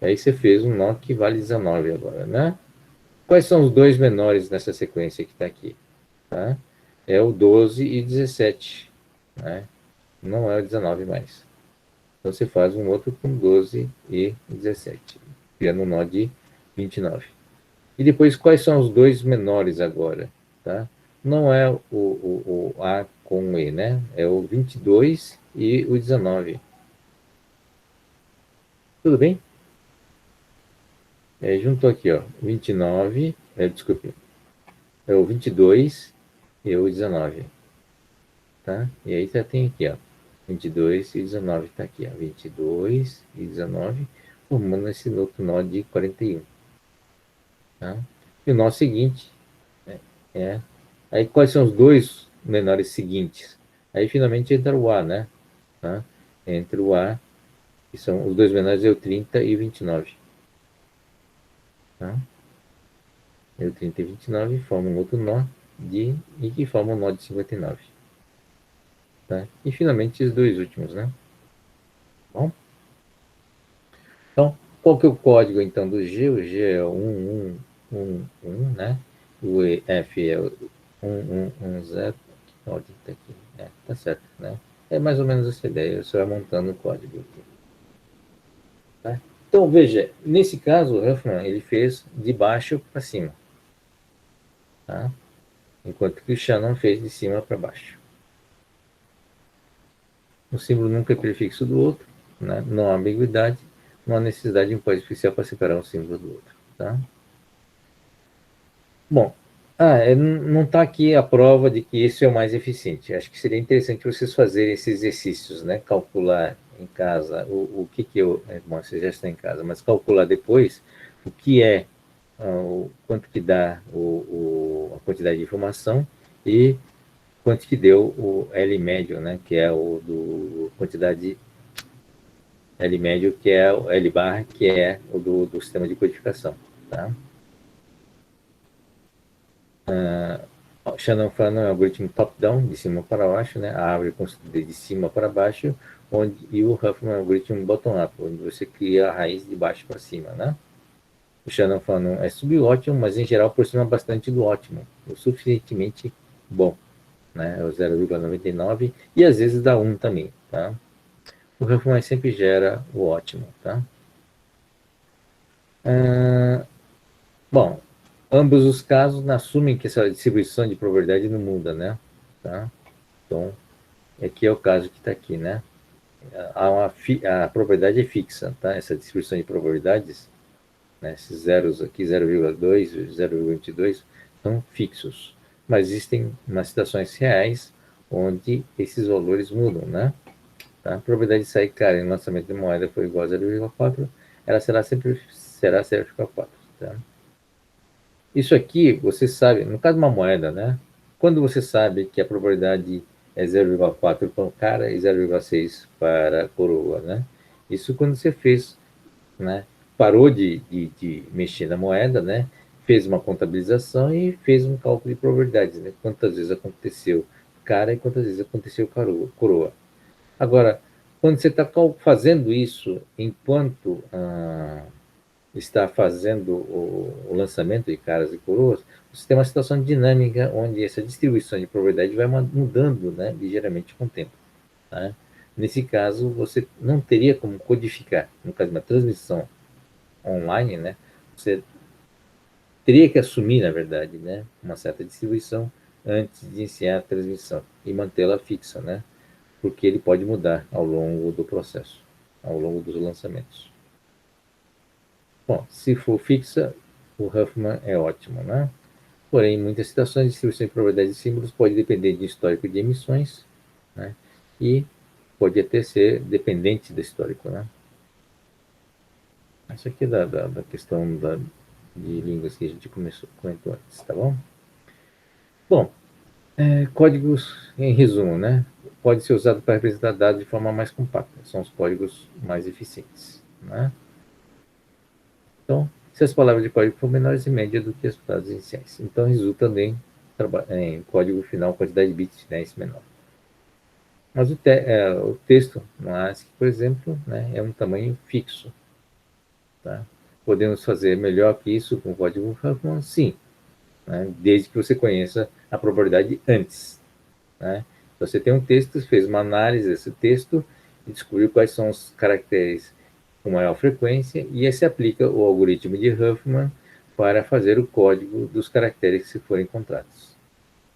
Aí você fez um nó que vale 19 agora, né? Quais são os dois menores nessa sequência que está aqui? Tá? É o 12 e 17, né? Não é o 19 mais. Então você faz um outro com 12 e 17, criando um nó de 29. E depois, quais são os dois menores agora? Tá? Não é o A com o E, né? É o 22 e o 19. Tudo bem? Juntou aqui, ó, 29, desculpe, é o 22 e o 19. Tá? E aí já tem aqui, ó, 22 e 19 está aqui, ó, 22 e 19, formando esse outro nó de 41. Tá? E o nó seguinte é... Aí quais são os dois menores seguintes? Aí finalmente entra o A, né? Tá? Entra o A, que são os dois menores, é o 30 e 29. Tá? E o 30 e 29 formam um outro nó e que forma um nó de 59. Tá? E finalmente os dois últimos, né? Bom, então, qual que é o código então do G? O G é 1111, né? O F é 1110. Que ordem tá aqui? Tá certo, né? É mais ou menos essa ideia, você vai montando o código aqui. Tá? Então, veja, nesse caso, o Huffman, ele fez de baixo para cima. Tá? Enquanto que o Shannon fez de cima para baixo. Um símbolo nunca é prefixo do outro, né? Não há ambiguidade, não há necessidade de um código especial para separar um símbolo do outro. Tá? Bom, não está aqui a prova de que isso é o mais eficiente. Acho que seria interessante vocês fazerem esses exercícios, né? Calcular em casa o que eu... Bom, vocês já estão em casa, mas calcular depois o que é, o quanto que dá a quantidade de informação e quanto que deu o L médio, né? Que é o do quantidade L médio, que é o L barra, que é o do sistema de codificação, tá? Shannon Fano é um algoritmo top-down, de cima para baixo, né? A árvore construída de cima para baixo, e o Huffman é um algoritmo bottom-up, onde você cria a raiz de baixo para cima, né? O Shannon Fano é subótimo, mas em geral aproxima bastante do ótimo, o suficientemente bom, né? É o 0,99 e às vezes dá 1 também, tá? O Huffman sempre gera o ótimo, tá? Bom, ambos os casos assumem que essa distribuição de probabilidade não muda, né? Tá? Então, aqui é o caso que está aqui, né? A probabilidade é fixa, tá? Essa distribuição de probabilidades, né? Esses zeros aqui, 0,2, 0,22, são fixos. Mas existem umas situações reais onde esses valores mudam, né? Tá? A probabilidade de sair cara em lançamento de moeda for igual a 0,4, ela sempre será 0,4, tá? Isso aqui, você sabe, no caso de uma moeda, né? Quando você sabe que a probabilidade é 0,4 para o cara e 0,6 para a coroa, né? Isso quando você fez, né? Parou de mexer na moeda, né? Fez uma contabilização e fez um cálculo de probabilidades, né? Quantas vezes aconteceu cara e quantas vezes aconteceu coroa. Agora, quando você está fazendo isso enquanto está fazendo o lançamento de caras e coroas, você tem uma situação dinâmica onde essa distribuição de probabilidade vai mudando, né, ligeiramente com o tempo. Tá? Nesse caso, você não teria como codificar. No caso de uma transmissão online, né, você teria que assumir, na verdade, né, uma certa distribuição antes de iniciar a transmissão e mantê-la fixa, né, porque ele pode mudar ao longo do processo, ao longo dos lançamentos. Bom, se for fixa, o Huffman é ótimo, né? Porém, em muitas situações, a distribuição de probabilidade de símbolos pode depender de histórico de emissões, né? E pode até ser dependente do histórico, né? Isso aqui é da questão de línguas que a gente comentou antes, tá bom? Bom, códigos, em resumo, né? Pode ser usado para representar dados de forma mais compacta. São os códigos mais eficientes, né? Então, se as palavras de código for menores em média do que as palavras iniciais. Então, resulta em código final, quantidade de bits de 10 menor. Mas o texto no ASCII, por exemplo, né, é um tamanho fixo. Tá? Podemos fazer melhor que isso com o código Huffman? Sim, né, desde que você conheça a probabilidade antes. Né? Você tem um texto, fez uma análise desse texto e descobriu quais são os caracteres com maior frequência, e aí se aplica o algoritmo de Huffman para fazer o código dos caracteres que forem encontrados.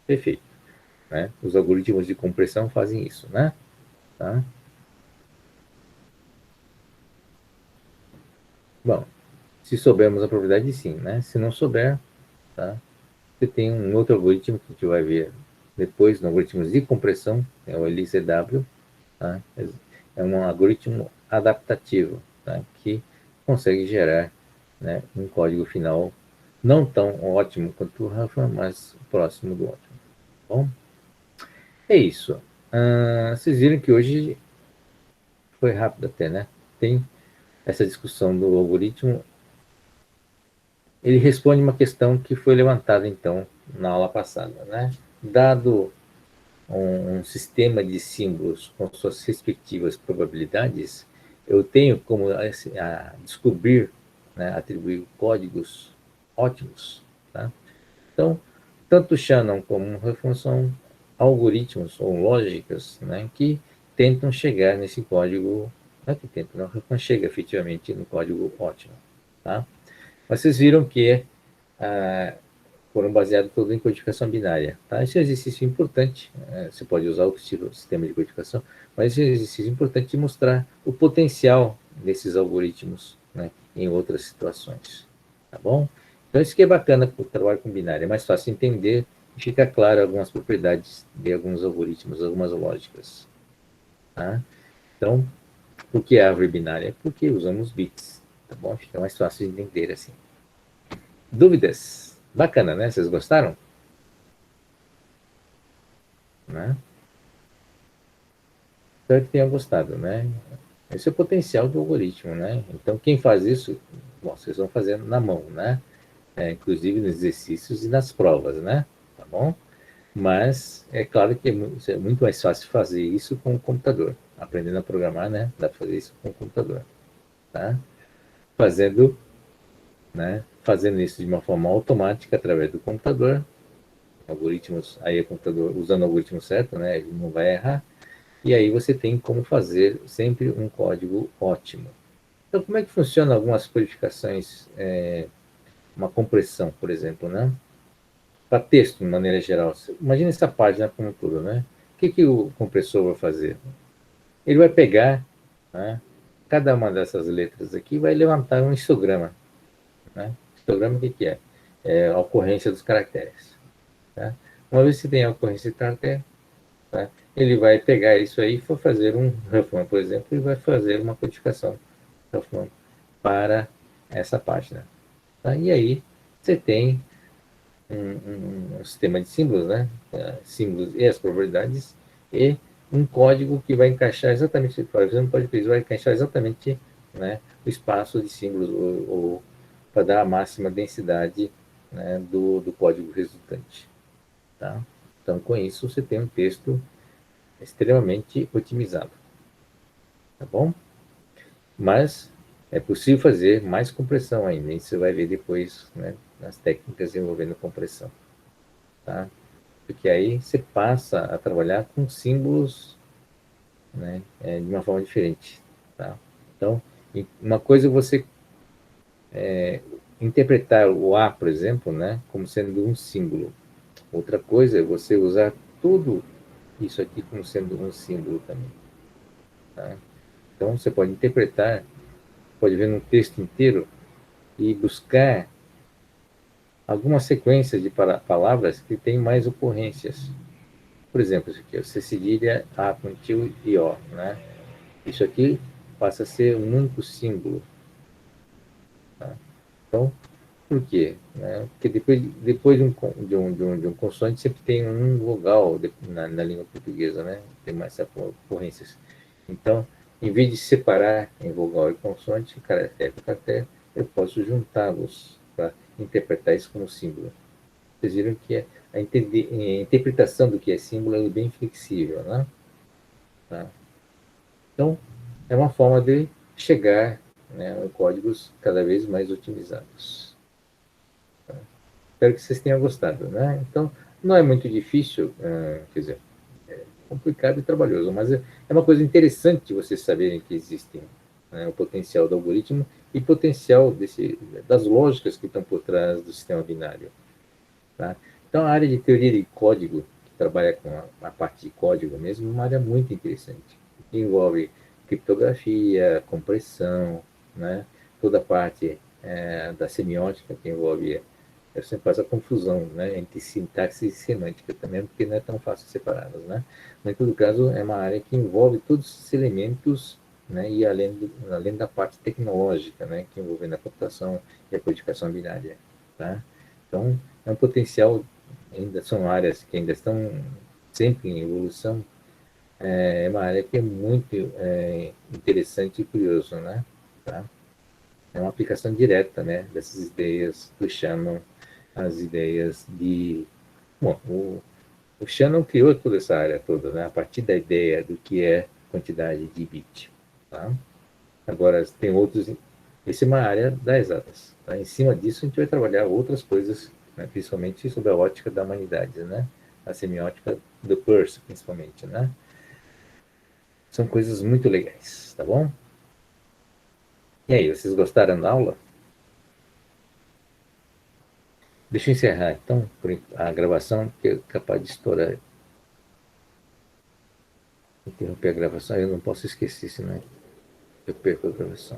Perfeito. Né? Os algoritmos de compressão fazem isso, né? Tá? Bom, se soubermos a propriedade, sim, né? Se não souber, tá? Você tem um outro algoritmo que a gente vai ver depois, no algoritmos de compressão, é o LZW, tá? É um algoritmo adaptativo, tá? Que consegue gerar, né, um código final não tão ótimo quanto o Huffman, mas próximo do ótimo. Bom, é isso. Vocês viram que hoje foi rápido até, né? Tem essa discussão do algoritmo. Ele responde uma questão que foi levantada, então, na aula passada, né? Dado um sistema de símbolos com suas respectivas probabilidades, eu tenho como descobrir, né, atribuir códigos ótimos. Tá? Então, tanto Shannon como Huffman são algoritmos ou lógicas, né, que tentam chegar nesse código, não é que tentam, não, Huffman chega efetivamente no código ótimo. Tá? Mas vocês viram que foram baseados todos em codificação binária. Tá? Esse é um exercício importante, você pode usar o sistema de codificação, mas esse é um exercício importante de mostrar o potencial desses algoritmos, né, em outras situações. Tá bom? Então, isso que é bacana para o trabalho com binário, é mais fácil entender e fica claro algumas propriedades de alguns algoritmos, algumas lógicas. Tá? Então, por que a árvore binária? Porque usamos bits. Tá bom? Fica mais fácil de entender assim. Dúvidas? Bacana, né? Vocês gostaram? Né? Espero que tenham gostado, né? Esse é o potencial do algoritmo, né? Então, quem faz isso, bom, vocês vão fazendo na mão, né? Inclusive nos exercícios e nas provas, né? Tá bom? Mas é claro que é muito mais fácil fazer isso com o computador. Aprendendo a programar, né? Dá para fazer isso com o computador, tá? Fazendo, né? Fazendo isso de uma forma automática através do computador, algoritmos, aí o computador usando o algoritmo certo, né? Ele não vai errar. E aí você tem como fazer sempre um código ótimo. Então, como é que funciona algumas codificações, uma compressão, por exemplo, né? Para texto, de maneira geral. Imagina essa página como um todo, né? O que o compressor vai fazer? Ele vai pegar, né, cada uma dessas letras aqui e vai levantar um histograma. Né? Histograma, o que é? É a ocorrência dos caracteres. Tá? Uma vez que tem a ocorrência de caractere, tá? Ele vai pegar isso aí e for fazer um Huffman, por exemplo, e vai fazer uma codificação Huffman para essa página. Tá? E aí você tem um sistema de símbolos, né? Símbolos e as probabilidades, e um código que vai encaixar exatamente, por exemplo, vai encaixar exatamente, né, o espaço de símbolos, ou para dar a máxima densidade, né, do código resultante. Tá? Então, com isso, você tem um texto extremamente otimizado. Tá bom? Mas é possível fazer mais compressão ainda, e você vai ver depois, né, nas técnicas envolvendo compressão. Tá? Porque aí você passa a trabalhar com símbolos, né, de uma forma diferente. Tá? Então, uma coisa é você interpretar o A, por exemplo, né, como sendo um símbolo. Outra coisa é você usar tudo isso aqui como sendo um símbolo também. Tá? Então, você pode interpretar, pode ver no texto inteiro e buscar alguma sequência de palavras que tem mais ocorrências. Por exemplo, isso aqui, C cedilha, A com tio e O, né? Isso aqui passa a ser um único símbolo. Tá? Então, por quê? Né? Porque depois de um consoante sempre tem um vogal na língua portuguesa, né? Tem mais ocorrências. Então, em vez de separar em vogal e consoante, caractere por caractere, eu posso juntá-los para interpretar isso como símbolo. Vocês viram que a interpretação do que é símbolo é bem flexível, né? Tá? Então, é uma forma de chegar, né, a códigos cada vez mais otimizados. Tá? Espero que vocês tenham gostado, né? Então, não é muito difícil, quer dizer, é complicado e trabalhoso, mas é uma coisa interessante vocês saberem que existem, né, o potencial do algoritmo e potencial das lógicas que estão por trás do sistema binário. Tá? Então, a área de teoria de código, que trabalha com a parte de código mesmo, é uma área muito interessante. Que envolve criptografia, compressão, né? Toda a parte da semiótica, que envolve Eu sempre faço a confusão, né, entre sintaxe e semântica também, porque não é tão fácil separá-las, né? Mas, em todo caso, é uma área que envolve todos esses elementos, né, e além da parte tecnológica, né, que envolve a computação e a codificação binária, tá? Então, é um potencial, ainda são áreas que ainda estão sempre em evolução, é uma área que é muito interessante e curioso, né? Tá? É uma aplicação direta, né, dessas ideias do Shannon, as ideias de... Bom, o Shannon criou toda essa área toda, né, a partir da ideia do que é quantidade de bit. Tá? Agora, tem outros... Essa é uma área das exatas. Tá? Em cima disso, a gente vai trabalhar outras coisas, né, principalmente sobre a ótica da humanidade, né? A semiótica do Peirce, principalmente, né? São coisas muito legais, tá bom? E aí, vocês gostaram da aula? Deixa eu encerrar, então, a gravação, que é capaz de estourar. Interromper a gravação, eu não posso esquecer, senão eu perco a gravação.